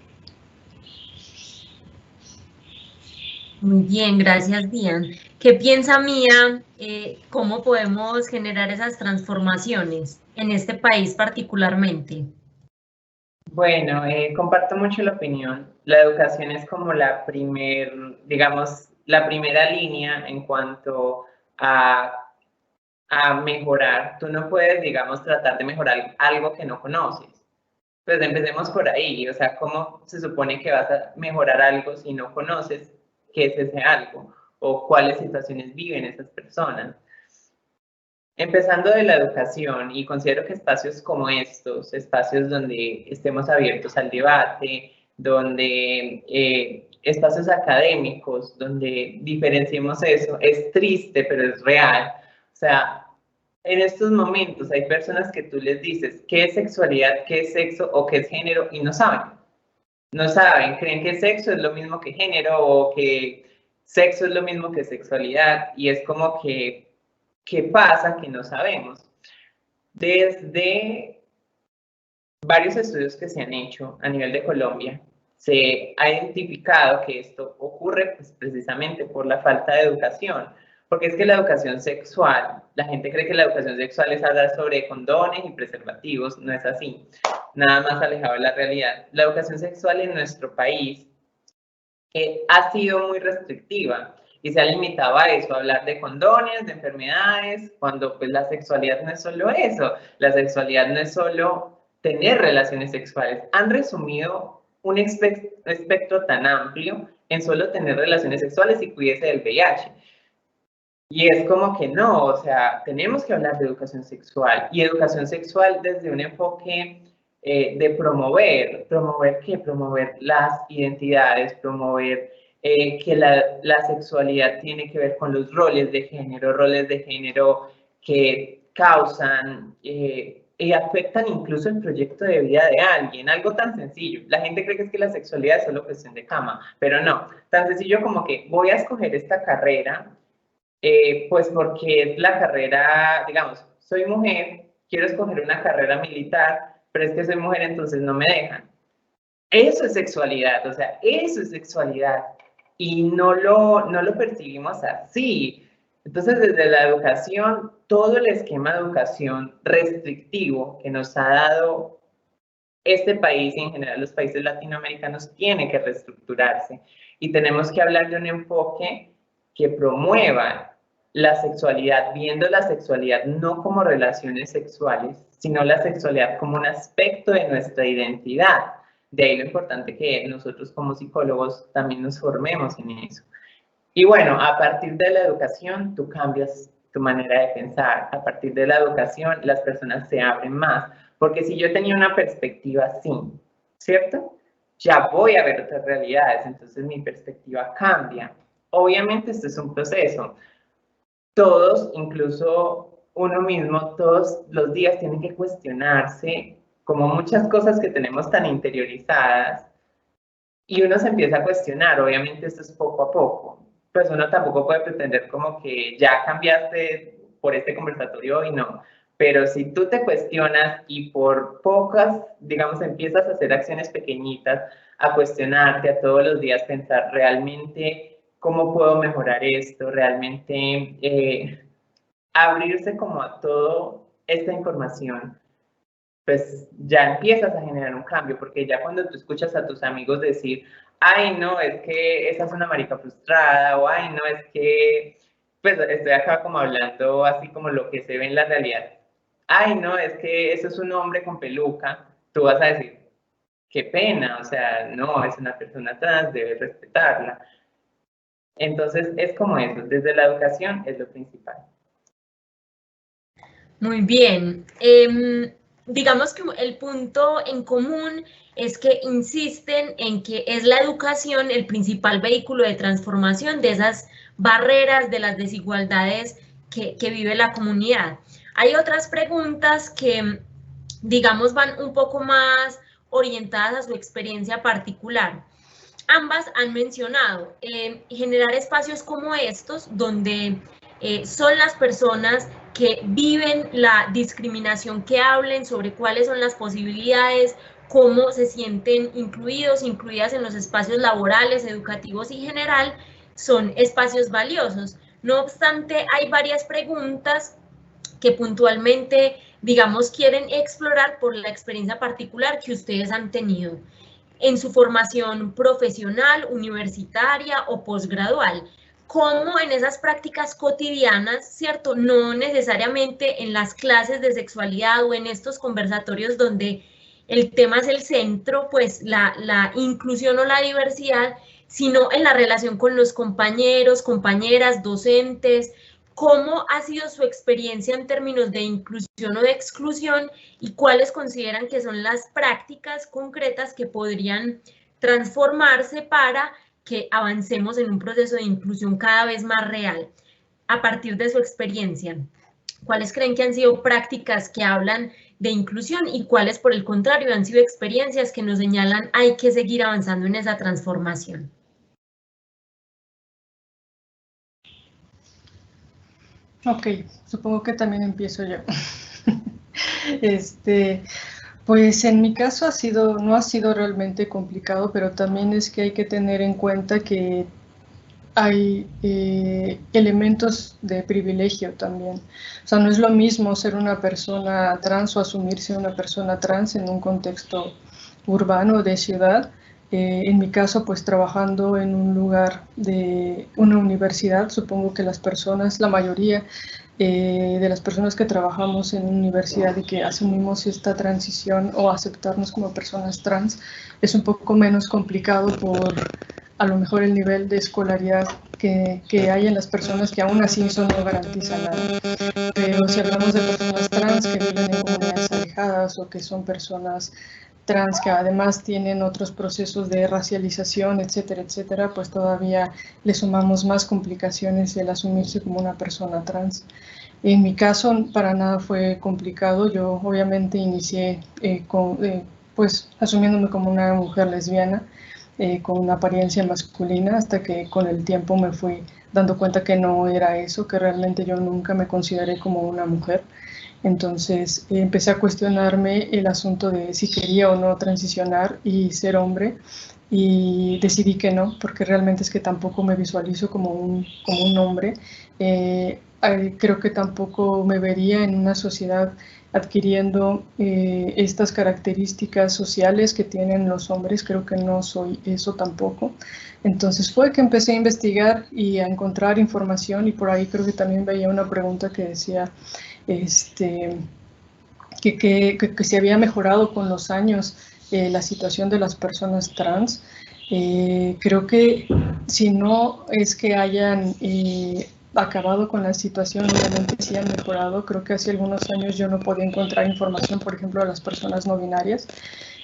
Muy bien, gracias, Dian. ¿Qué piensa Mía? ¿Cómo podemos generar esas transformaciones en este país particularmente? Bueno, comparto mucho la opinión. La educación es como la primera línea en cuanto a mejorar. Tú no puedes, digamos, tratar de mejorar algo que no conoces. Pues empecemos por ahí, o sea, ¿cómo se supone que vas a mejorar algo si no conoces qué es ese algo o cuáles situaciones viven esas personas? Empezando de la educación, y considero que espacios como estos, espacios donde estemos abiertos al debate, donde espacios académicos, donde diferenciemos eso, es triste, pero es real. O sea, en estos momentos hay personas que tú les dices qué es sexualidad, qué es sexo o qué es género y no saben. No saben, creen que sexo es lo mismo que género o que sexo es lo mismo que sexualidad y es como que, ¿qué pasa? Que no sabemos. Desde varios estudios que se han hecho a nivel de Colombia, se ha identificado que esto ocurre pues, precisamente por la falta de educación. Porque es que la educación sexual, la gente cree que la educación sexual es hablar sobre condones y preservativos, no es así, nada más alejado de la realidad. La educación sexual en nuestro país ha sido muy restrictiva y se ha limitado a eso, a hablar de condones, de enfermedades, cuando pues la sexualidad no es solo eso, la sexualidad no es solo tener relaciones sexuales. Han resumido un espectro tan amplio en solo tener relaciones sexuales y cuídese del VIH. Y es como que no, o sea, tenemos que hablar de educación sexual y educación sexual desde un enfoque de promover ¿qué? Promover las identidades, promover que la sexualidad tiene que ver con los roles de género que causan y afectan incluso el proyecto de vida de alguien, algo tan sencillo. La gente cree que es que la sexualidad es solo cuestión de cama, pero no, tan sencillo como que voy a escoger esta carrera, pues porque es la carrera, digamos, soy mujer, quiero escoger una carrera militar, pero es que soy mujer, entonces no me dejan. Eso es sexualidad, o sea, eso es sexualidad. Y no lo percibimos así. Entonces, desde la educación, todo el esquema de educación restrictivo que nos ha dado este país y en general los países latinoamericanos tiene que reestructurarse. Y tenemos que hablar de un enfoque que promueva la sexualidad, viendo la sexualidad no como relaciones sexuales, sino la sexualidad como un aspecto de nuestra identidad. De ahí lo importante que nosotros como psicólogos también nos formemos en eso. Y bueno, a partir de la educación tú cambias tu manera de pensar. A partir de la educación las personas se abren más. Porque si yo tenía una perspectiva así, ¿cierto? Ya voy a ver otras realidades, entonces mi perspectiva cambia. Obviamente esto es un proceso. Todos, incluso uno mismo, todos los días tienen que cuestionarse como muchas cosas que tenemos tan interiorizadas y uno se empieza a cuestionar. Obviamente esto es poco a poco, pues uno tampoco puede pretender como que ya cambiaste por este conversatorio y no, pero si tú te cuestionas y por pocas, digamos, empiezas a hacer acciones pequeñitas, a cuestionarte, a todos los días pensar realmente cómo puedo mejorar esto, realmente abrirse como a toda esta información, pues ya empiezas a generar un cambio, porque ya cuando tú escuchas a tus amigos decir, ay, no, es que esa es una marica frustrada, o ay, no, es que, pues estoy acá como hablando así como lo que se ve en la realidad, ay, no, es que eso es un hombre con peluca, tú vas a decir, qué pena, o sea, no, es una persona trans, debes respetarla. Entonces, es como eso, desde la educación es lo principal. Muy bien. Digamos que el punto en común es que insisten en que es la educación el principal vehículo de transformación de esas barreras, de las desigualdades que vive la comunidad. Hay otras preguntas que, digamos, van un poco más orientadas a su experiencia particular. Ambas han mencionado generar espacios como estos donde son las personas que viven la discriminación, que hablen sobre cuáles son las posibilidades, cómo se sienten incluidos, incluidas en los espacios laborales, educativos y general, son espacios valiosos. No obstante, hay varias preguntas que puntualmente, digamos, quieren explorar por la experiencia particular que ustedes han tenido en su formación profesional, universitaria o posgradual. Cómo en esas prácticas cotidianas, ¿cierto? No necesariamente en las clases de sexualidad o en estos conversatorios donde el tema es el centro, pues la inclusión o la diversidad, sino en la relación con los compañeros, compañeras, docentes, cómo ha sido su experiencia en términos de inclusión o de exclusión y cuáles consideran que son las prácticas concretas que podrían transformarse para que avancemos en un proceso de inclusión cada vez más real. A partir de su experiencia, ¿cuáles creen que han sido prácticas que hablan de inclusión y cuáles, por el contrario, han sido experiencias que nos señalan hay que seguir avanzando en esa transformación? Ok, supongo que también empiezo yo. Pues en mi caso no ha sido realmente complicado, pero también es que hay que tener en cuenta que hay elementos de privilegio también. O sea, no es lo mismo ser una persona trans o asumirse una persona trans en un contexto urbano de ciudad. En mi caso, pues trabajando en un lugar de una universidad, supongo que las personas, la mayoría de las personas que trabajamos en universidad y que asumimos esta transición o aceptarnos como personas trans, es un poco menos complicado por a lo mejor el nivel de escolaridad que hay en las personas que aún así eso no garantiza nada. Pero si hablamos de personas trans que viven en comunidades alejadas o que son personas trans que además tienen otros procesos de racialización, etcétera, etcétera, pues todavía le sumamos más complicaciones el asumirse como una persona trans. En mi caso, para nada fue complicado. Yo obviamente inicié pues asumiéndome como una mujer lesbiana, con una apariencia masculina, hasta que con el tiempo me fui dando cuenta que no era eso, que realmente yo nunca me consideré como una mujer. Entonces empecé a cuestionarme el asunto de si quería o no transicionar y ser hombre, y decidí que no, porque realmente es que tampoco me visualizo como un hombre. Creo que tampoco me vería en una sociedad adquiriendo estas características sociales que tienen los hombres. Creo que no soy eso tampoco. Entonces fue que empecé a investigar y a encontrar información, y por ahí creo que también veía una pregunta que decía que se había mejorado con los años la situación de las personas trans. Creo que si no es que hayan acabado con la situación, obviamente sí han mejorado. Creo que hace algunos años yo no podía encontrar información, por ejemplo, a las personas no binarias.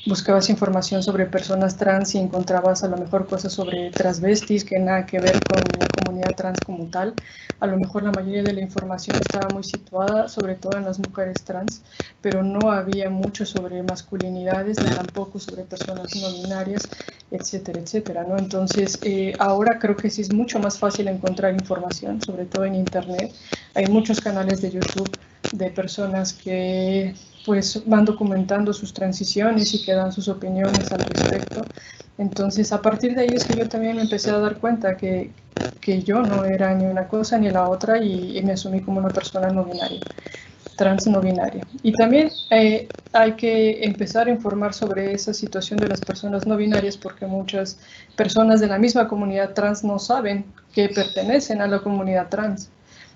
Buscabas información sobre personas trans y encontrabas a lo mejor cosas sobre transvestis que nada que ver con la comunidad trans como tal. A lo mejor la mayoría de la información estaba muy situada, sobre todo en las mujeres trans, pero no había mucho sobre masculinidades, ni tampoco sobre personas no binarias, etcétera, etcétera, ¿no? Entonces, ahora creo que sí es mucho más fácil encontrar información, sobre todo en Internet. Hay muchos canales de YouTube de personas que pues van documentando sus transiciones y que dan sus opiniones al respecto. Entonces, a partir de ahí es que yo también me empecé a dar cuenta que yo no era ni una cosa ni la otra, y me asumí como una persona no binaria, trans no binaria. Y también hay que empezar a informar sobre esa situación de las personas no binarias, porque muchas personas de la misma comunidad trans no saben que pertenecen a la comunidad trans.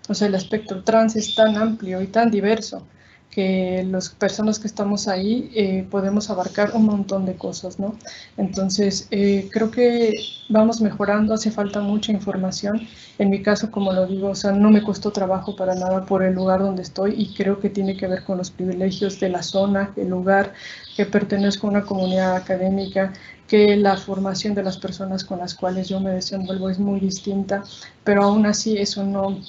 O sea, el espectro trans es tan amplio y tan diverso que las personas que estamos ahí podemos abarcar un montón de cosas, ¿no? Entonces, creo que vamos mejorando, hace falta mucha información. En mi caso, como lo digo, o sea, no me costó trabajo para nada por el lugar donde estoy, y creo que tiene que ver con los privilegios de la zona, el lugar, que pertenezco a una comunidad académica, que la formación de las personas con las cuales yo me desenvuelvo es muy distinta, pero aún así eso no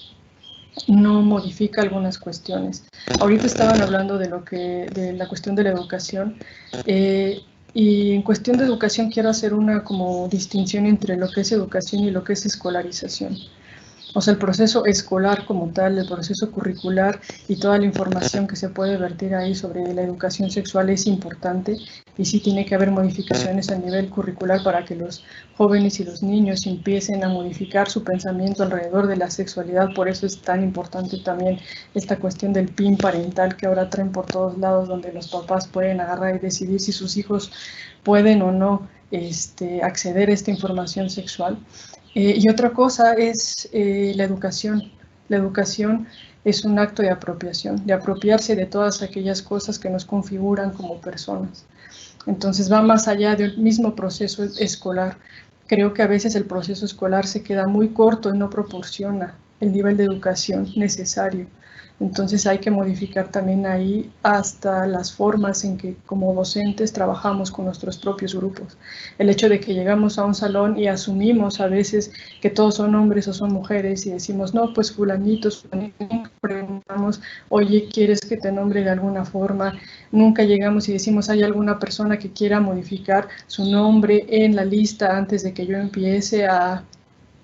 modifica algunas cuestiones. Ahorita estaban hablando de la cuestión de la educación. Y en cuestión de educación quiero hacer una como distinción entre lo que es educación y lo que es escolarización. O sea, el proceso escolar como tal, el proceso curricular y toda la información que se puede vertir ahí sobre la educación sexual es importante y sí tiene que haber modificaciones a nivel curricular para que los jóvenes y los niños empiecen a modificar su pensamiento alrededor de la sexualidad. Por eso es tan importante también esta cuestión del PIN parental que ahora traen por todos lados, donde los papás pueden agarrar y decidir si sus hijos pueden o no acceder a esta información sexual. Y otra cosa es la educación. La educación es un acto de apropiación, de apropiarse de todas aquellas cosas que nos configuran como personas. Entonces va más allá del mismo proceso escolar. Creo que a veces el proceso escolar se queda muy corto y no proporciona el nivel de educación necesario. Entonces hay que modificar también ahí hasta las formas en que como docentes trabajamos con nuestros propios grupos. El hecho de que llegamos a un salón y asumimos a veces que todos son hombres o son mujeres y decimos, no, pues fulanitos, preguntamos, oye, ¿quieres que te nombre de alguna forma? Nunca llegamos y decimos, ¿hay alguna persona que quiera modificar su nombre en la lista antes de que yo empiece a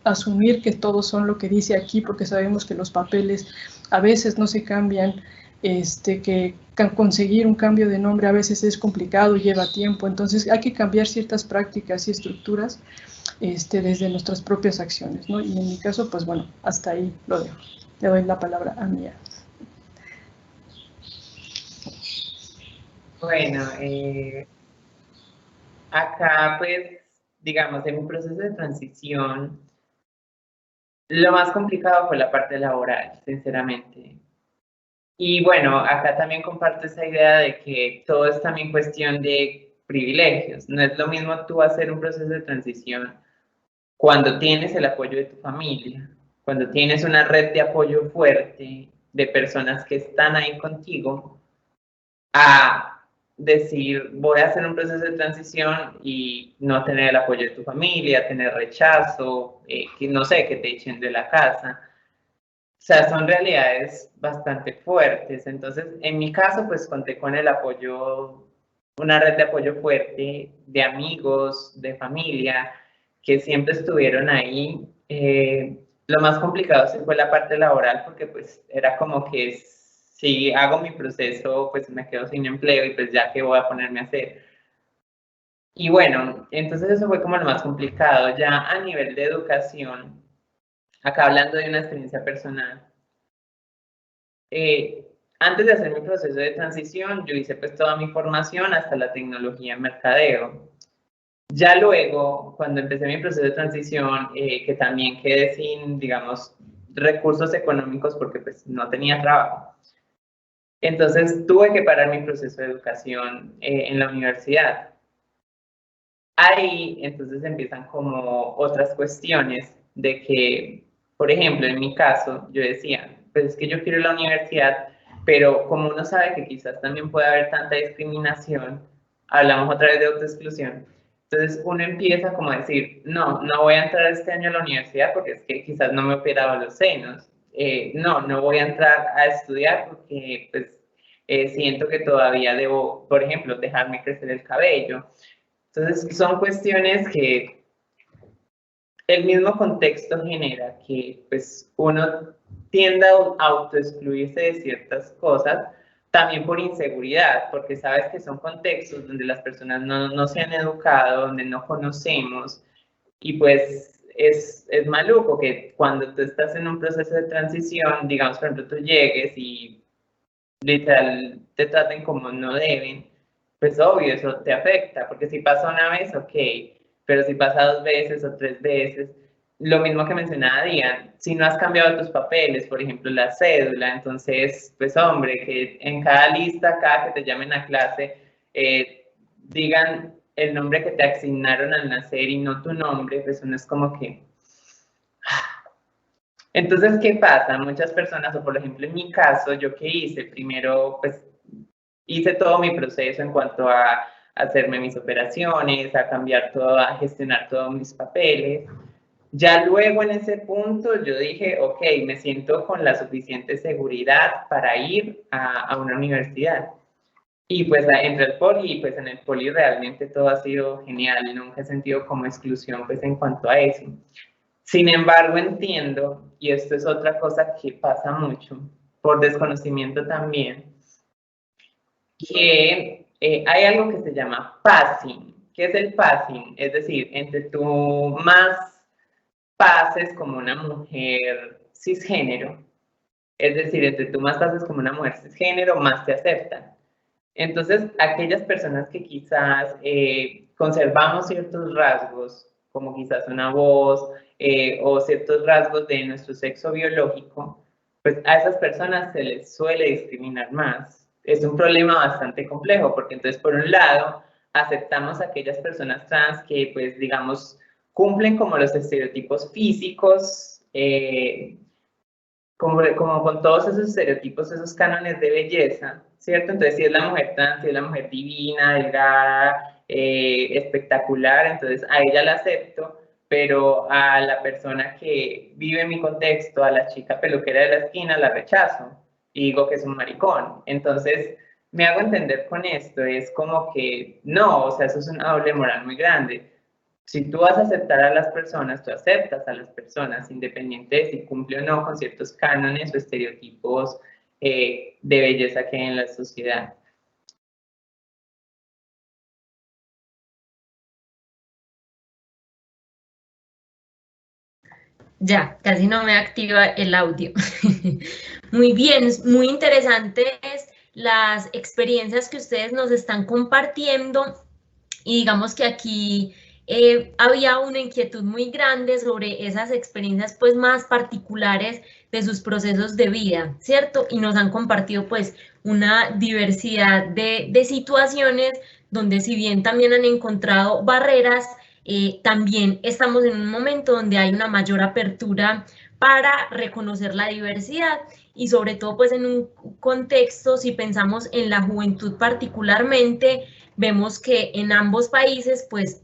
asumir que todos son lo que dice aquí, porque sabemos que los papeles a veces no se cambian, que conseguir un cambio de nombre a veces es complicado y lleva tiempo, entonces hay que cambiar ciertas prácticas y estructuras desde nuestras propias acciones, ¿no? Y en mi caso, pues bueno, hasta ahí lo dejo. Le doy la palabra a Mía. Bueno, acá pues, digamos, en mi proceso de transición, lo más complicado fue la parte laboral, sinceramente. Y bueno, acá también comparto esa idea de que todo es también cuestión de privilegios. No es lo mismo tú hacer un proceso de transición cuando tienes el apoyo de tu familia, cuando tienes una red de apoyo fuerte de personas que están ahí contigo, a decir, voy a hacer un proceso de transición y no tener el apoyo de tu familia, tener rechazo, que no sé, que te echen de la casa. O sea, son realidades bastante fuertes. Entonces, en mi caso, pues conté con el apoyo, una red de apoyo fuerte de amigos, de familia, que siempre estuvieron ahí. Lo más complicado sí fue la parte laboral, porque pues era como que si hago mi proceso, pues me quedo sin empleo y pues ya qué voy a ponerme a hacer. Y bueno, entonces eso fue como lo más complicado. Ya a nivel de educación, acá hablando de una experiencia personal, antes de hacer mi proceso de transición, yo hice pues toda mi formación hasta la tecnología en mercadeo. Ya luego, cuando empecé mi proceso de transición, que también quedé sin, digamos, recursos económicos porque pues no tenía trabajo. Entonces tuve que parar mi proceso de educación en la universidad. Ahí entonces empiezan como otras cuestiones de que, por ejemplo, en mi caso, yo decía, pues es que yo quiero ir a la universidad, pero como uno sabe que quizás también puede haber tanta discriminación, hablamos otra vez de autoexclusión, entonces uno empieza como a decir, no, no voy a entrar este año a la universidad porque es que quizás no me he operado los senos, no, no voy a entrar a estudiar porque pues siento que todavía debo, por ejemplo, dejarme crecer el cabello. Entonces, son cuestiones que el mismo contexto genera que pues, uno tienda a autoexcluirse de ciertas cosas, también por inseguridad, porque sabes que son contextos donde las personas no se han educado, donde no conocemos, y pues es maluco que cuando tú estás en un proceso de transición, digamos, por ejemplo, tú llegues y literal te traten como no deben, pues obvio, eso te afecta, porque si pasa una vez, ok, pero si pasa 2 veces o 3 veces, lo mismo que mencionaba Diane, si no has cambiado tus papeles, por ejemplo, la cédula, entonces, pues hombre, que en cada lista, cada que te llamen a clase, digan el nombre que te asignaron al nacer y no tu nombre, pues uno es como que... Entonces, ¿qué pasa? Muchas personas, o por ejemplo en mi caso, ¿yo qué hice? Primero, pues hice todo mi proceso en cuanto a hacerme mis operaciones, a cambiar todo, a gestionar todos mis papeles. Ya luego en ese punto yo dije, ok, me siento con la suficiente seguridad para ir a una universidad. Y pues entré al poli y pues en el poli realmente todo ha sido genial, nunca he sentido como exclusión pues en cuanto a eso. Sin embargo, entiendo, y esto es otra cosa que pasa mucho, por desconocimiento también, que hay algo que se llama passing. ¿Qué es el passing? Es decir, entre tú más pases como una mujer cisgénero, es decir, entre tú más pases como una mujer cisgénero, más te aceptan. Entonces, aquellas personas que quizás conservamos ciertos rasgos, como quizás una voz o ciertos rasgos de nuestro sexo biológico, pues a esas personas se les suele discriminar más. Es un problema bastante complejo, porque entonces, por un lado, aceptamos a aquellas personas trans que, pues, digamos, cumplen como los estereotipos físicos, como con todos esos estereotipos, esos cánones de belleza, ¿cierto? Entonces, si es la mujer trans, si es la mujer divina, delgada, espectacular, entonces a ella la acepto, pero a la persona que vive en mi contexto, a la chica peluquera de la esquina, la rechazo y digo que es un maricón. Entonces, me hago entender con esto, es como que no, o sea, eso es una doble moral muy grande. Si tú vas a aceptar a las personas, tú aceptas a las personas, independiente de si cumple o no con ciertos cánones o estereotipos de belleza que hay en la sociedad. Ya, casi no me activa el audio. Muy bien, muy interesantes las experiencias que ustedes nos están compartiendo y digamos que aquí había una inquietud muy grande sobre esas experiencias pues más particulares de sus procesos de vida, ¿cierto? Y nos han compartido pues una diversidad de situaciones donde si bien también han encontrado barreras, también estamos en un momento donde hay una mayor apertura para reconocer la diversidad y sobre todo pues en un contexto, si pensamos en la juventud particularmente, vemos que en ambos países pues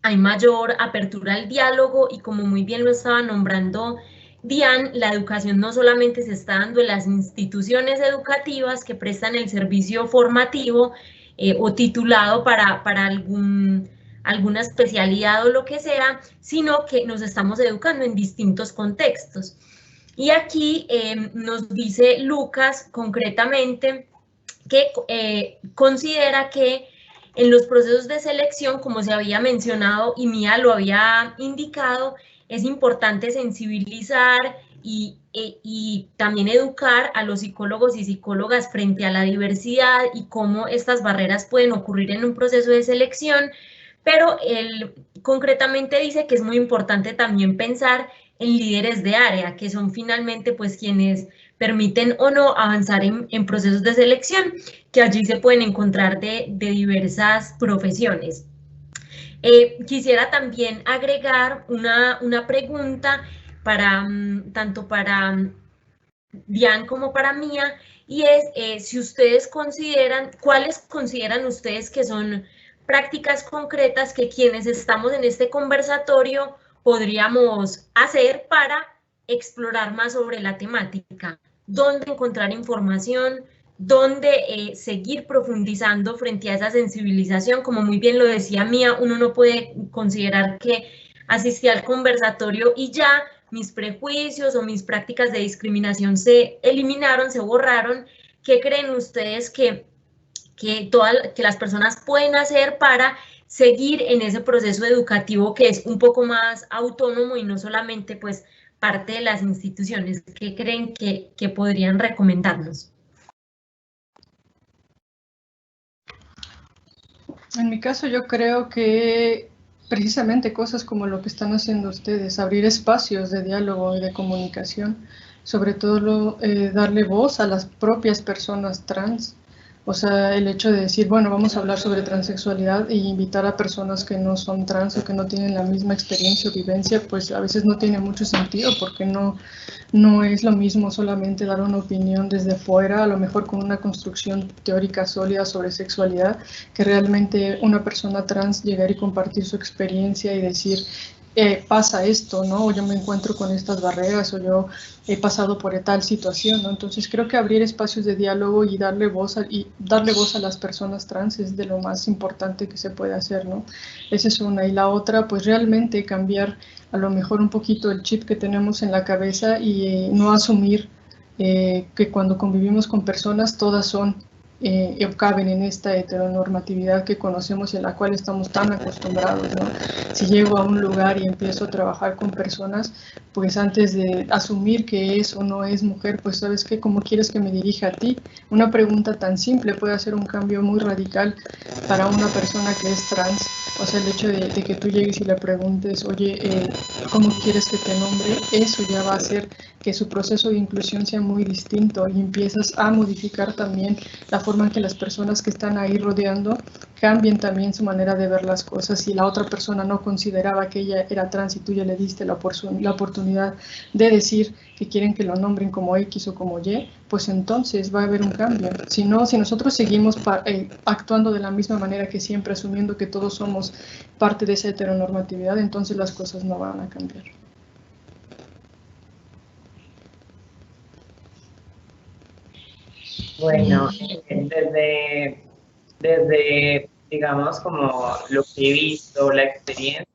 hay mayor apertura al diálogo y como muy bien lo estaba nombrando Diane, la educación no solamente se está dando en las instituciones educativas que prestan el servicio formativo o titulado para alguna especialidad o lo que sea, sino que nos estamos educando en distintos contextos. Y aquí nos dice Lucas concretamente que considera que en los procesos de selección, como se había mencionado y Mía lo había indicado, es importante sensibilizar y también educar a los psicólogos y psicólogas frente a la diversidad y cómo estas barreras pueden ocurrir en un proceso de selección, pero él concretamente dice que es muy importante también pensar en líderes de área, que son finalmente pues quienes permiten o no avanzar en procesos de selección, que allí se pueden encontrar de diversas profesiones. Quisiera también agregar una pregunta para tanto para Diane como para Mía, y es si ustedes consideran, ¿cuáles consideran ustedes que son prácticas concretas que quienes estamos en este conversatorio podríamos hacer para explorar más sobre la temática? ¿Dónde encontrar información? ¿Dónde seguir profundizando frente a esa sensibilización? Como muy bien lo decía Mía, uno no puede considerar que asistí al conversatorio y ya mis prejuicios o mis prácticas de discriminación se eliminaron, se borraron. ¿Qué creen ustedes que las personas pueden hacer para seguir en ese proceso educativo que es un poco más autónomo y no solamente pues parte de las instituciones? ¿Qué creen que podrían recomendarnos? En mi caso yo creo que precisamente cosas como lo que están haciendo ustedes, abrir espacios de diálogo y de comunicación, sobre todo darle voz a las propias personas trans, o sea, el hecho de decir, bueno, vamos a hablar sobre transexualidad e invitar a personas que no son trans o que no tienen la misma experiencia o vivencia, pues a veces no tiene mucho sentido porque no es lo mismo solamente dar una opinión desde afuera, a lo mejor con una construcción teórica sólida sobre sexualidad, que realmente una persona trans llegar y compartir su experiencia y decir pasa esto, ¿no? O yo me encuentro con estas barreras, o yo he pasado por tal situación, ¿no? Entonces creo que abrir espacios de diálogo y darle voz a las personas trans es de lo más importante que se puede hacer, ¿no? Esa es una. Y la otra, pues realmente cambiar a lo mejor un poquito el chip que tenemos en la cabeza y no asumir que cuando convivimos con personas todas son caben en esta heteronormatividad que conocemos y a la cual estamos tan acostumbrados, ¿no? Si llego a un lugar y empiezo a trabajar con personas, pues antes de asumir que es o no es mujer, pues ¿sabes qué? ¿Cómo quieres que me dirija a ti? Una pregunta tan simple puede hacer un cambio muy radical para una persona que es trans. O sea, el hecho de que tú llegues y le preguntes, oye, ¿cómo quieres que te nombre? Eso ya va a hacer que su proceso de inclusión sea muy distinto y empiezas a modificar también la forma en que las personas que están ahí rodeando cambien también su manera de ver las cosas. Si la otra persona no consideraba que ella era trans y tú ya le diste la oportunidad de decir que quieren que lo nombren como X o como Y, pues entonces va a haber un cambio. Si no, si nosotros seguimos actuando de la misma manera que siempre, asumiendo que todos somos parte de esa heteronormatividad, entonces las cosas no van a cambiar. Bueno, desde, digamos, como lo que he visto, la experiencia,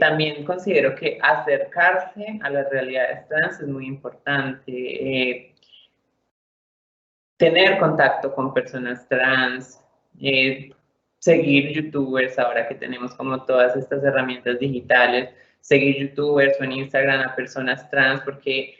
también considero que acercarse a las realidades trans es muy importante. Tener contacto con personas trans, seguir youtubers ahora que tenemos como todas estas herramientas digitales, seguir youtubers o en Instagram a personas trans, porque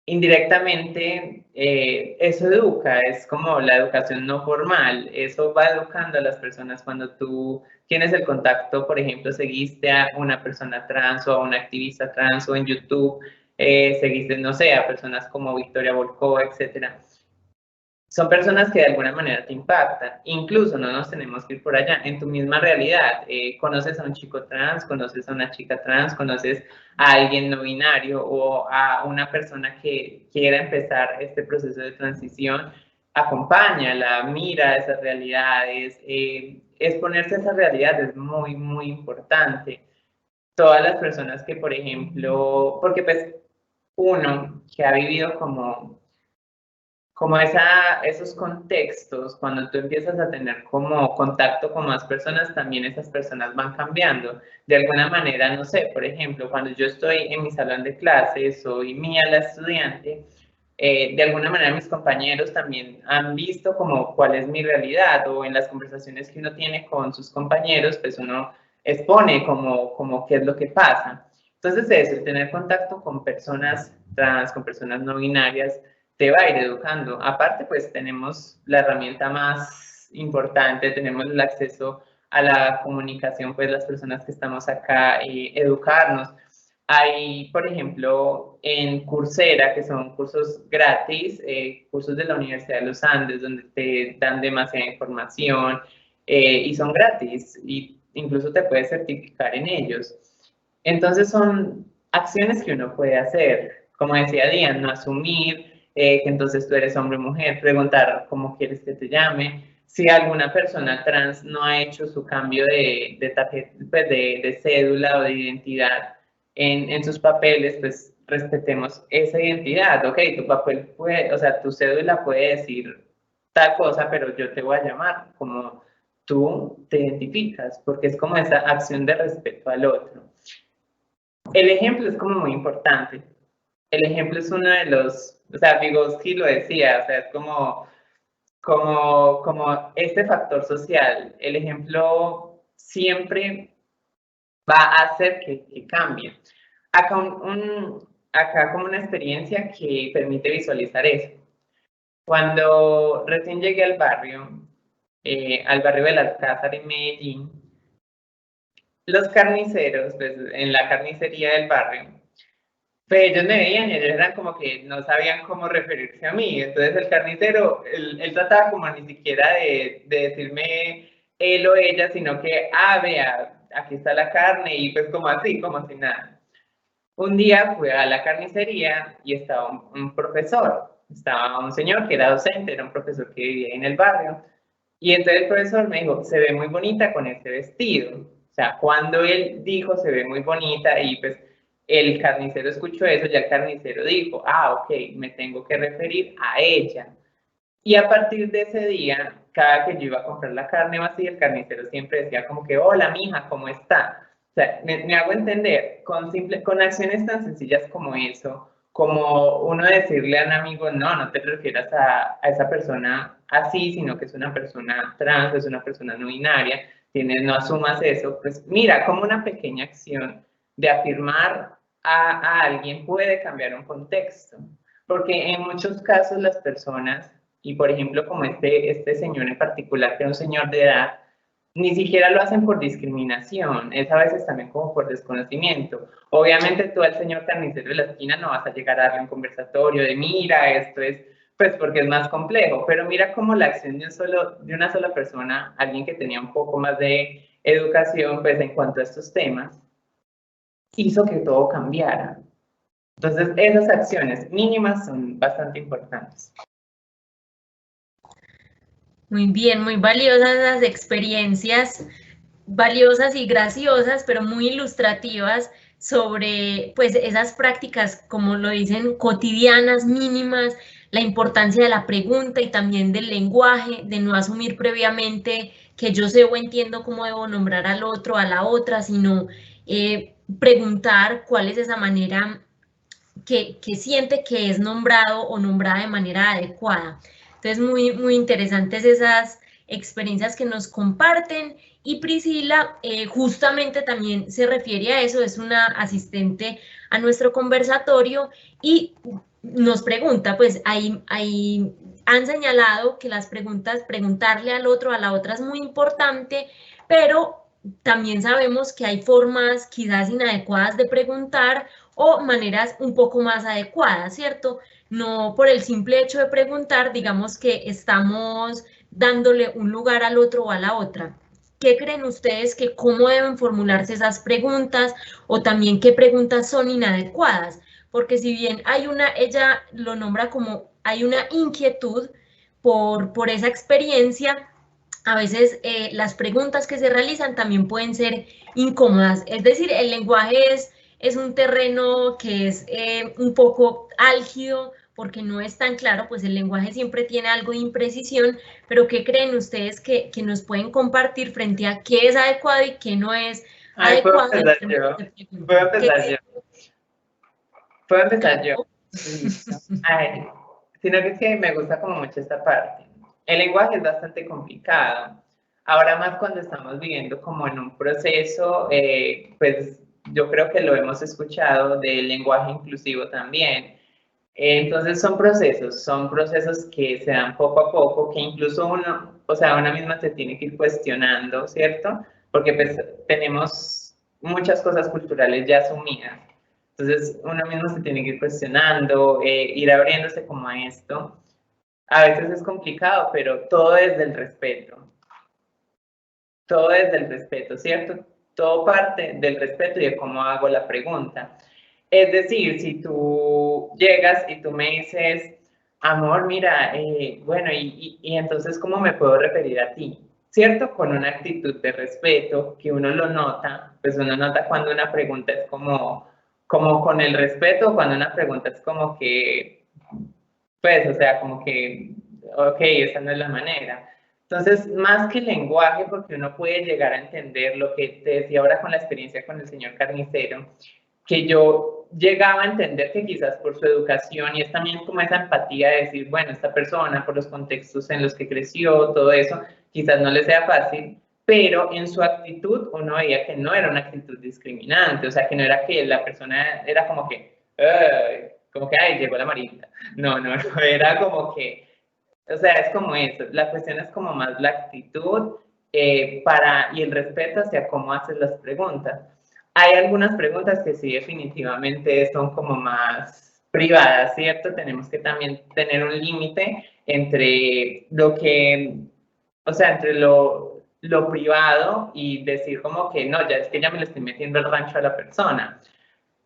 indirectamente eso educa, es como la educación no formal, eso va educando a las personas cuando tú tienes el contacto, por ejemplo, seguiste a una persona trans o a una activista trans o en YouTube, seguiste, no sé, a personas como Victoria Volkova, etcétera. Son personas que de alguna manera te impactan, incluso no nos tenemos que ir por allá, en tu misma realidad, conoces a un chico trans, conoces a una chica trans, conoces a alguien no binario o a una persona que quiera empezar este proceso de transición, acompáñala, mira esas realidades, exponerse a esas realidades es muy, muy importante. Todas las personas que, por ejemplo, porque pues uno que ha vivido como esos contextos, cuando tú empiezas a tener como contacto con más personas, también esas personas van cambiando. De alguna manera, no sé, por ejemplo, cuando yo estoy en mi salón de clases, soy Mía la estudiante, de alguna manera mis compañeros también han visto como cuál es mi realidad, o en las conversaciones que uno tiene con sus compañeros, pues uno expone como qué es lo que pasa. Entonces eso, tener contacto con personas trans, con personas no binarias, te va a ir educando. Aparte, pues tenemos la herramienta más importante, tenemos el acceso a la comunicación, pues las personas que estamos acá, educarnos. Hay, por ejemplo, en Coursera, que son cursos gratis, cursos de la Universidad de los Andes, donde te dan demasiada información y son gratis, y incluso te puedes certificar en ellos. Entonces son acciones que uno puede hacer, como decía Diane, no asumir que entonces tú eres hombre o mujer, preguntar cómo quieres que te llame. Si alguna persona trans no ha hecho su cambio de tarjeta, pues de cédula o de identidad en sus papeles, pues respetemos esa identidad. Ok, tu papel puede, o sea, tu cédula puede decir tal cosa, pero yo te voy a llamar como tú te identificas, porque es como esa acción de respeto al otro. El ejemplo es como muy importante. El ejemplo es uno de los, o sea, Vygotsky lo decía, o sea, es como este factor social. El ejemplo siempre va a hacer que cambie. Acá, acá como una experiencia que permite visualizar eso. Cuando recién llegué al barrio del Alcázar en Medellín, los carniceros, pues, en la carnicería del barrio, pues ellos me veían y ellos eran como que no sabían cómo referirse a mí. Entonces el carnicero, él trataba como ni siquiera de decirme él o ella, sino que, vea, aquí está la carne y pues como así, como si nada. Un día fui a la carnicería y estaba un profesor, estaba un señor que era docente, era un profesor que vivía en el barrio. Y entonces el profesor me dijo, se ve muy bonita con este vestido. sea, cuando él dijo se ve muy bonita y pues el carnicero escuchó eso, ya el carnicero dijo, ah, ok, me tengo que referir a ella. Y a partir de ese día, cada que yo iba a comprar la carne vacía, el carnicero siempre decía como que, hola, mija, ¿cómo está? O sea, me hago entender, con acciones tan sencillas como eso, como uno decirle a un amigo, no, no te refieras a esa persona así, sino que es una persona trans, es una persona no binaria, no asumas eso, pues mira, como una pequeña acción de afirmar a alguien puede cambiar un contexto. Porque en muchos casos las personas, y por ejemplo como este señor en particular, que es un señor de edad, ni siquiera lo hacen por discriminación, es a veces también como por desconocimiento. Obviamente tú al señor carnicero de la esquina no vas a llegar a darle un conversatorio de mira, esto es, pues porque es más complejo, pero mira cómo la acción de una sola persona, alguien que tenía un poco más de educación pues en cuanto a estos temas, hizo que todo cambiara. Entonces, esas acciones mínimas son bastante importantes. Muy bien, muy valiosas las experiencias, valiosas y graciosas, pero muy ilustrativas sobre pues esas prácticas, como lo dicen, cotidianas, mínimas, la importancia de la pregunta y también del lenguaje, de no asumir previamente que yo sé o entiendo cómo debo nombrar al otro, a la otra, sino preguntar cuál es esa manera que siente que es nombrado o nombrada de manera adecuada. Entonces, muy interesantes esas experiencias que nos comparten. Y Priscila justamente también se refiere a eso, es una asistente a nuestro conversatorio y nos pregunta, pues ahí han señalado que las preguntas, preguntarle al otro, a la otra es muy importante, pero también sabemos que hay formas quizás inadecuadas de preguntar o maneras un poco más adecuadas, ¿cierto? No por el simple hecho de preguntar, digamos que estamos dándole un lugar al otro o a la otra. ¿Qué creen ustedes que cómo deben formularse esas preguntas o también qué preguntas son inadecuadas? Porque si bien hay una, ella lo nombra como hay una inquietud por esa experiencia, a veces las preguntas que se realizan también pueden ser incómodas. Es decir, el lenguaje es un terreno que es un poco álgido porque no es tan claro, pues el lenguaje siempre tiene algo de imprecisión, pero ¿qué creen ustedes que nos pueden compartir frente a qué es adecuado y qué no es adecuado? Puedo empezar yo. Listo. Ay, sino que es que me gusta como mucho esta parte. El lenguaje es bastante complicado. Ahora más cuando estamos viviendo como en un proceso, pues yo creo que lo hemos escuchado del lenguaje inclusivo también. Entonces son procesos que se dan poco a poco, que incluso uno, o sea, una misma se tiene que ir cuestionando, ¿cierto? Porque pues tenemos muchas cosas culturales ya asumidas. Entonces uno mismo se tiene que ir cuestionando, ir abriéndose como a esto. A veces es complicado, pero todo es del respeto. Todo es del respeto, ¿cierto? Todo parte del respeto y de cómo hago la pregunta. Es decir, si tú llegas y tú me dices, amor, mira, bueno, y entonces, ¿cómo me puedo referir a ti? ¿Cierto? Con una actitud de respeto, que uno lo nota, pues uno nota cuando una pregunta es como con el respeto, cuando una pregunta es como que, pues, o sea, como que, ok, esa no es la manera. Entonces, más que el lenguaje, porque uno puede llegar a entender lo que te decía ahora con la experiencia con el señor carnicero, que yo llegaba a entender que quizás por su educación y es también como esa empatía de decir, bueno, esta persona por los contextos en los que creció, todo eso, quizás no le sea fácil, pero en su actitud uno veía que no era una actitud discriminante, o sea, que no era que la persona era como que, ay, llegó la Marita. No, era como que, o sea, es como eso, la cuestión es como más la actitud y el respeto hacia cómo haces las preguntas. Hay algunas preguntas que sí definitivamente son como más privadas, ¿cierto? Tenemos que también tener un límite entre lo que, o sea, entre lo privado y decir como que no, ya es que ya me le estoy metiendo el rancho a la persona.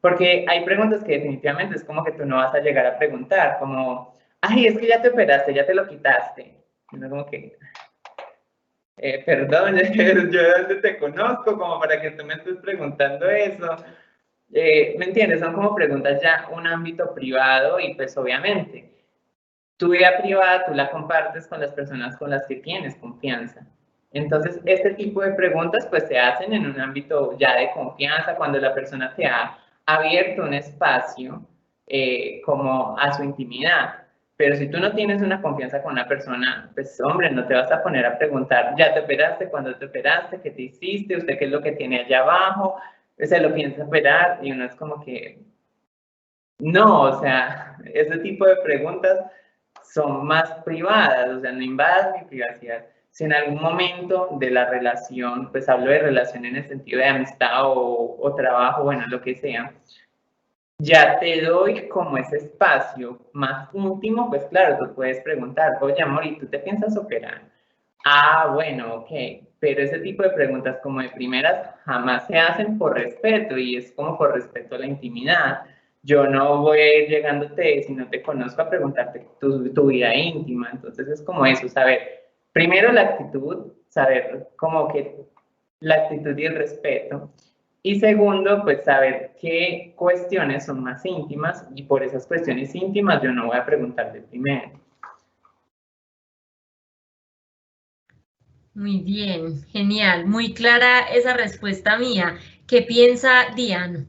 Porque hay preguntas que definitivamente es como que tú no vas a llegar a preguntar, como, ay, es que ya te operaste, ya te lo quitaste. Y no como que, perdón, yo de dónde te conozco, como para que tú me estés preguntando eso. ¿Me entiendes? Son como preguntas ya un ámbito privado y pues obviamente tu vida privada tú la compartes con las personas con las que tienes confianza. Entonces, este tipo de preguntas pues se hacen en un ámbito ya de confianza, cuando la persona te ha abierto un espacio como a su intimidad. Pero si tú no tienes una confianza con una persona, pues hombre, no te vas a poner a preguntar, ¿ya te operaste? ¿Cuándo te operaste? ¿Qué te hiciste? ¿Usted qué es lo que tiene allá abajo? ¿Se lo piensa operar? Y uno es como que, no, o sea, ese tipo de preguntas son más privadas, o sea, no invadan mi privacidad. Si en algún momento de la relación, pues hablo de relación en el sentido de amistad o trabajo, bueno, lo que sea, ya te doy como ese espacio más íntimo, pues claro, tú puedes preguntar, oye amor, ¿y tú te piensas operar? Ah, bueno, ok, pero ese tipo de preguntas como de primeras jamás se hacen por respeto y es como por respeto a la intimidad. Yo no voy a ir llegándote, si no te conozco, a preguntarte tu vida íntima. Entonces es como eso, saber, primero la actitud, saber como que la actitud y el respeto. Y segundo, pues saber qué cuestiones son más íntimas y por esas cuestiones íntimas yo no voy a preguntar de primero. Muy bien, genial, muy clara esa respuesta mía. ¿Qué piensa Diana?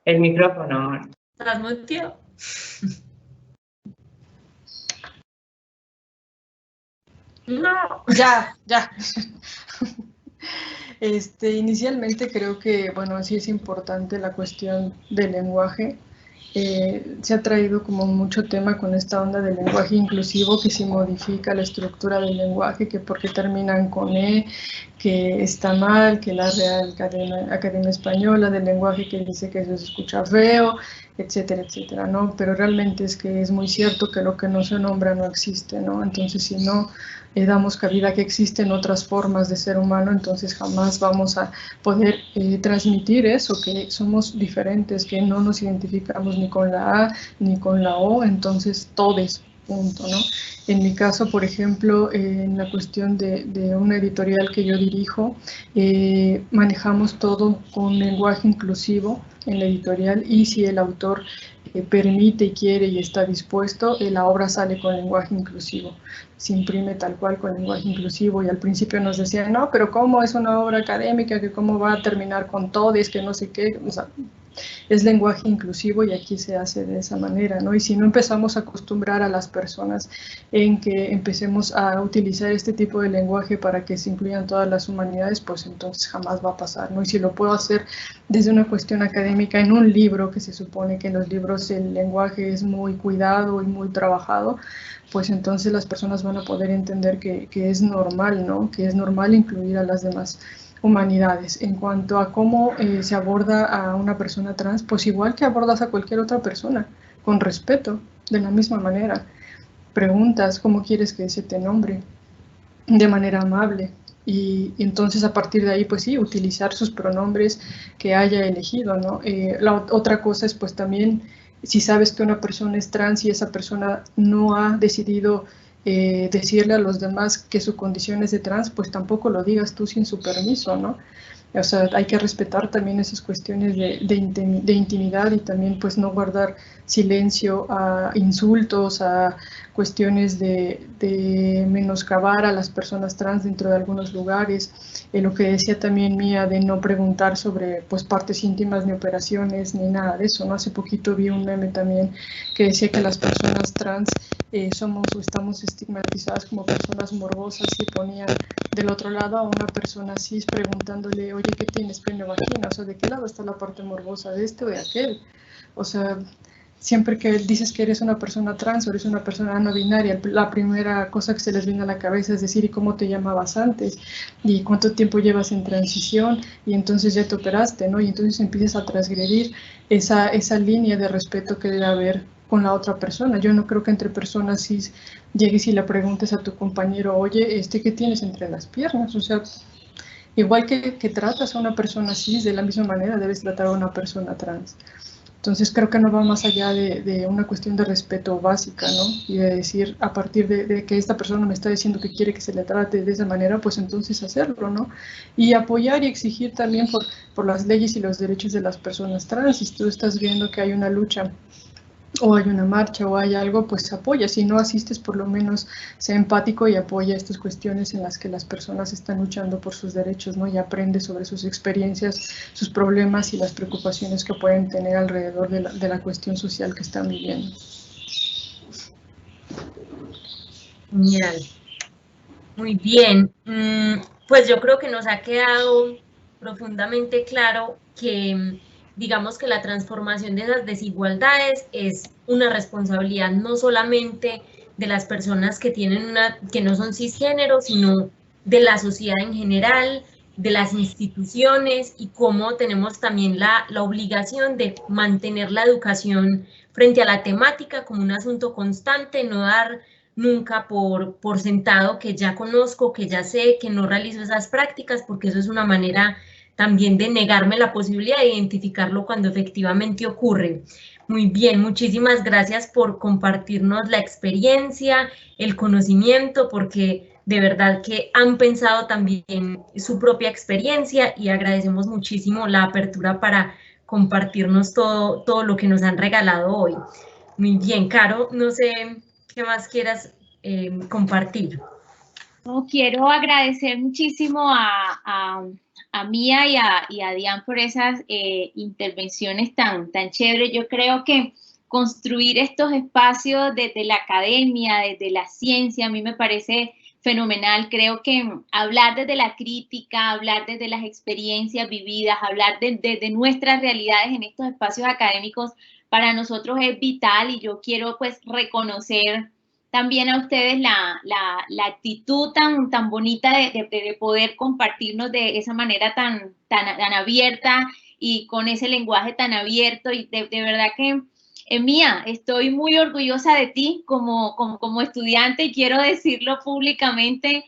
El micrófono. ¿Estás muteado? No. Ya. Inicialmente creo que, bueno, sí es importante la cuestión del lenguaje. Se ha traído como mucho tema con esta onda del lenguaje inclusivo, que se modifica la estructura del lenguaje, que porque terminan con E, que está mal, que la Real Academia Española del Lenguaje que dice que eso se escucha feo, etcétera, etcétera, ¿no? Pero realmente es que es muy cierto que lo que no se nombra no existe, ¿no? Entonces, si no damos cabida a que existen otras formas de ser humano, entonces jamás vamos a poder transmitir eso, que somos diferentes, que no nos identificamos ni con la A ni con la O, entonces todes, punto, ¿no? En mi caso, por ejemplo, en la cuestión de una editorial que yo dirijo, manejamos todo con lenguaje inclusivo en la editorial, y si el autor permite y quiere y está dispuesto, la obra sale con lenguaje inclusivo, se imprime tal cual con lenguaje inclusivo. Y al principio nos decían, no, pero ¿cómo es una obra académica? Que ¿cómo va a terminar con todes? Que no sé qué. O sea, es lenguaje inclusivo y aquí se hace de esa manera, ¿no? Y si no empezamos a acostumbrar a las personas en que empecemos a utilizar este tipo de lenguaje para que se incluyan todas las humanidades, pues entonces jamás va a pasar, ¿no? Y si lo puedo hacer desde una cuestión académica en un libro, que se supone que en los libros el lenguaje es muy cuidado y muy trabajado, pues entonces las personas van a poder entender que es normal, ¿no? Que es normal incluir a las demás humanidades. En cuanto a cómo se aborda a una persona trans, pues igual que abordas a cualquier otra persona, con respeto, de la misma manera. Preguntas cómo quieres que se te nombre, de manera amable. Y entonces a partir de ahí, pues sí, utilizar sus pronombres que haya elegido, ¿no? La otra cosa es pues también, si sabes que una persona es trans y esa persona no ha decidido decirle a los demás que su condición es de trans, pues tampoco lo digas tú sin su permiso, ¿no? O sea, hay que respetar también esas cuestiones de intimidad, y también pues no guardar silencio a insultos, a cuestiones de menoscabar a las personas trans dentro de algunos lugares. Lo que decía también Mía de no preguntar sobre pues partes íntimas ni operaciones ni nada de eso, ¿no? Hace poquito vi un meme también que decía que las personas trans somos o estamos estigmatizadas como personas morbosas, y ponían del otro lado a una persona cis preguntándole, oye, ¿qué tienes, pene o vagina? O sea, ¿de qué lado está la parte morbosa, de este o de aquel? O sea, siempre que dices que eres una persona trans o eres una persona no binaria, la primera cosa que se les viene a la cabeza es decir, ¿y cómo te llamabas antes? ¿Y cuánto tiempo llevas en transición? Y entonces ya te operaste, ¿no? Y entonces empiezas a transgredir esa línea de respeto que debe haber con la otra persona. Yo no creo que entre personas cis llegues y le preguntes a tu compañero, oye, ¿qué tienes entre las piernas? O sea, igual que tratas a una persona cis, de la misma manera debes tratar a una persona trans. Entonces creo que no va más allá de una cuestión de respeto básica, ¿no? Y de decir, a partir de que esta persona me está diciendo que quiere que se le trate de esa manera, pues entonces hacerlo, ¿no? Y apoyar y exigir también por las leyes y los derechos de las personas trans. Si tú estás viendo que hay una lucha o hay una marcha o hay algo, pues apoya. Si no asistes, por lo menos sea empático y apoya estas cuestiones en las que las personas están luchando por sus derechos, ¿no? Y aprende sobre sus experiencias, sus problemas y las preocupaciones que pueden tener alrededor de la cuestión social que están viviendo. Genial. Muy bien. Pues yo creo que nos ha quedado profundamente claro que digamos que la transformación de esas desigualdades es una responsabilidad no solamente de las personas que que no son cisgénero, sino de la sociedad en general, de las instituciones, y cómo tenemos también la obligación de mantener la educación frente a la temática como un asunto constante, no dar nunca por sentado que ya conozco, que ya sé, que no realizo esas prácticas, porque eso es una manera también de negarme la posibilidad de identificarlo cuando efectivamente ocurre. Muy bien, muchísimas gracias por compartirnos la experiencia, el conocimiento, porque de verdad que han pensado también su propia experiencia, y agradecemos muchísimo la apertura para compartirnos todo lo que nos han regalado hoy. Muy bien, Caro, no sé qué más quieras compartir. No, quiero agradecer muchísimo a Mía y a Dian por esas intervenciones tan chéveres. Yo creo que construir estos espacios desde la academia, desde la ciencia, a mí me parece fenomenal. Creo que hablar desde la crítica, hablar desde las experiencias vividas, hablar desde nuestras realidades en estos espacios académicos, para nosotros es vital, y yo quiero pues reconocer también a ustedes la actitud tan bonita de poder compartirnos de esa manera tan abierta y con ese lenguaje tan abierto. Y de verdad que, Mía, estoy muy orgullosa de ti como estudiante, y quiero decirlo públicamente.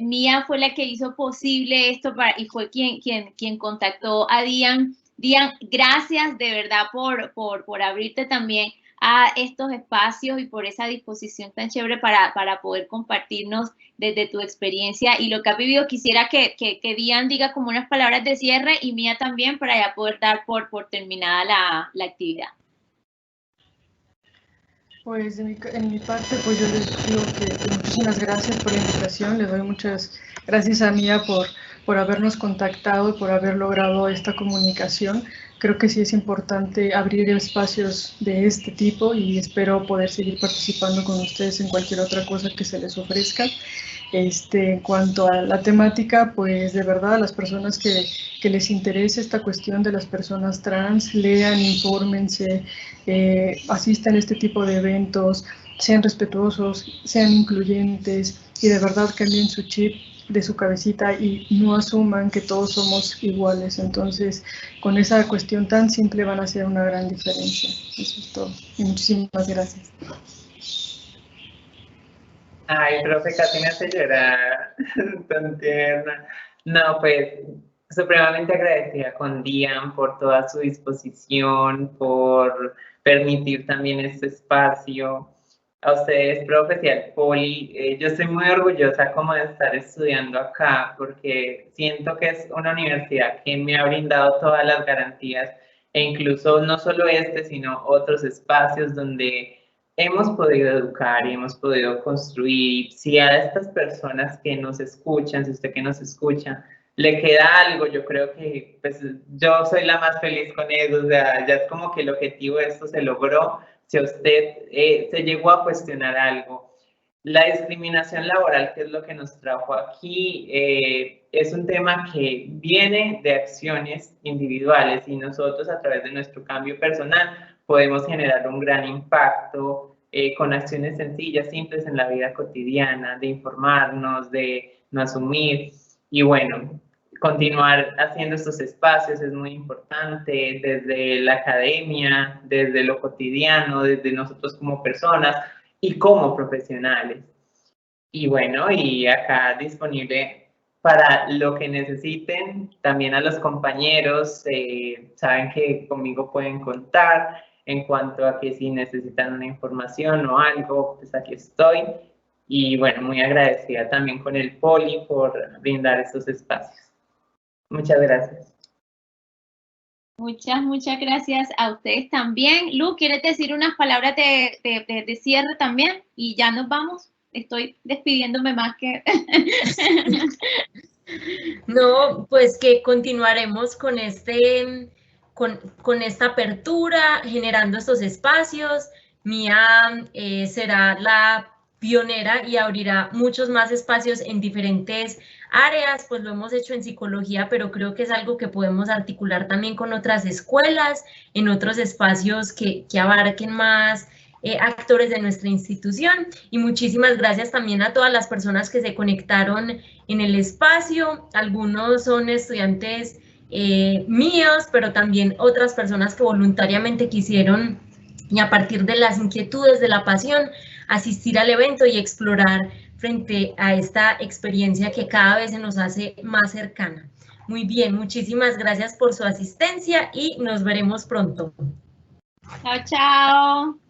Mía fue la que hizo posible esto y fue quien contactó a Dian. Dian, gracias de verdad por abrirte también a estos espacios y por esa disposición tan chévere para poder compartirnos desde tu experiencia y lo que has vivido. Quisiera que Dian diga como unas palabras de cierre, y Mía también, para ya poder dar por terminada la actividad. Pues en mi parte, pues yo les digo que muchísimas gracias por la invitación. Les doy muchas gracias a Mía por habernos contactado y por haber logrado esta comunicación. Creo que sí es importante abrir espacios de este tipo, y espero poder seguir participando con ustedes en cualquier otra cosa que se les ofrezca. En cuanto a la temática, pues de verdad a las personas que les interese esta cuestión de las personas trans, lean, infórmense, asistan a este tipo de eventos, sean respetuosos, sean incluyentes, y de verdad cambien su chip de su cabecita y no asuman que todos somos iguales. Entonces, con esa cuestión tan simple van a hacer una gran diferencia. Eso es todo. Y muchísimas gracias. Ay, profe, casi me hace llorar, tan tierna. No, pues, supremamente agradecida con Dian por toda su disposición, por permitir también este espacio. A ustedes, profe, y al Poli, yo estoy muy orgullosa como de estar estudiando acá, porque siento que es una universidad que me ha brindado todas las garantías, e incluso no solo sino otros espacios donde hemos podido educar y hemos podido construir. Si a estas personas que nos escuchan, si usted que nos escucha, le queda algo, yo creo que pues yo soy la más feliz con eso. O sea, ya es como que el objetivo de esto se logró. Si usted se llegó a cuestionar algo, la discriminación laboral, que es lo que nos trajo aquí, es un tema que viene de acciones individuales, y nosotros a través de nuestro cambio personal podemos generar un gran impacto con acciones sencillas, simples en la vida cotidiana, de informarnos, de no asumir. Y bueno, continuar haciendo estos espacios es muy importante, desde la academia, desde lo cotidiano, desde nosotros como personas y como profesionales. Y bueno, y acá disponible para lo que necesiten, también a los compañeros, saben que conmigo pueden contar en cuanto a que si necesitan una información o algo, pues aquí estoy. Y bueno, muy agradecida también con el Poli por brindar estos espacios. Muchas gracias. Muchas gracias a ustedes también. Lu, ¿quieres decir unas palabras de cierre también? Y ya nos vamos. Estoy despidiéndome más que... No, pues que continuaremos con con esta apertura, generando estos espacios. Mía será la pionera y abrirá muchos más espacios en diferentes áreas, pues lo hemos hecho en psicología, pero creo que es algo que podemos articular también con otras escuelas, en otros espacios que abarquen más actores de nuestra institución. Y muchísimas gracias también a todas las personas que se conectaron en el espacio. Algunos son estudiantes míos, pero también otras personas que voluntariamente quisieron, y a partir de las inquietudes, de la pasión, asistir al evento y explorar frente a esta experiencia que cada vez se nos hace más cercana. Muy bien, muchísimas gracias por su asistencia y nos veremos pronto. Chao, chao.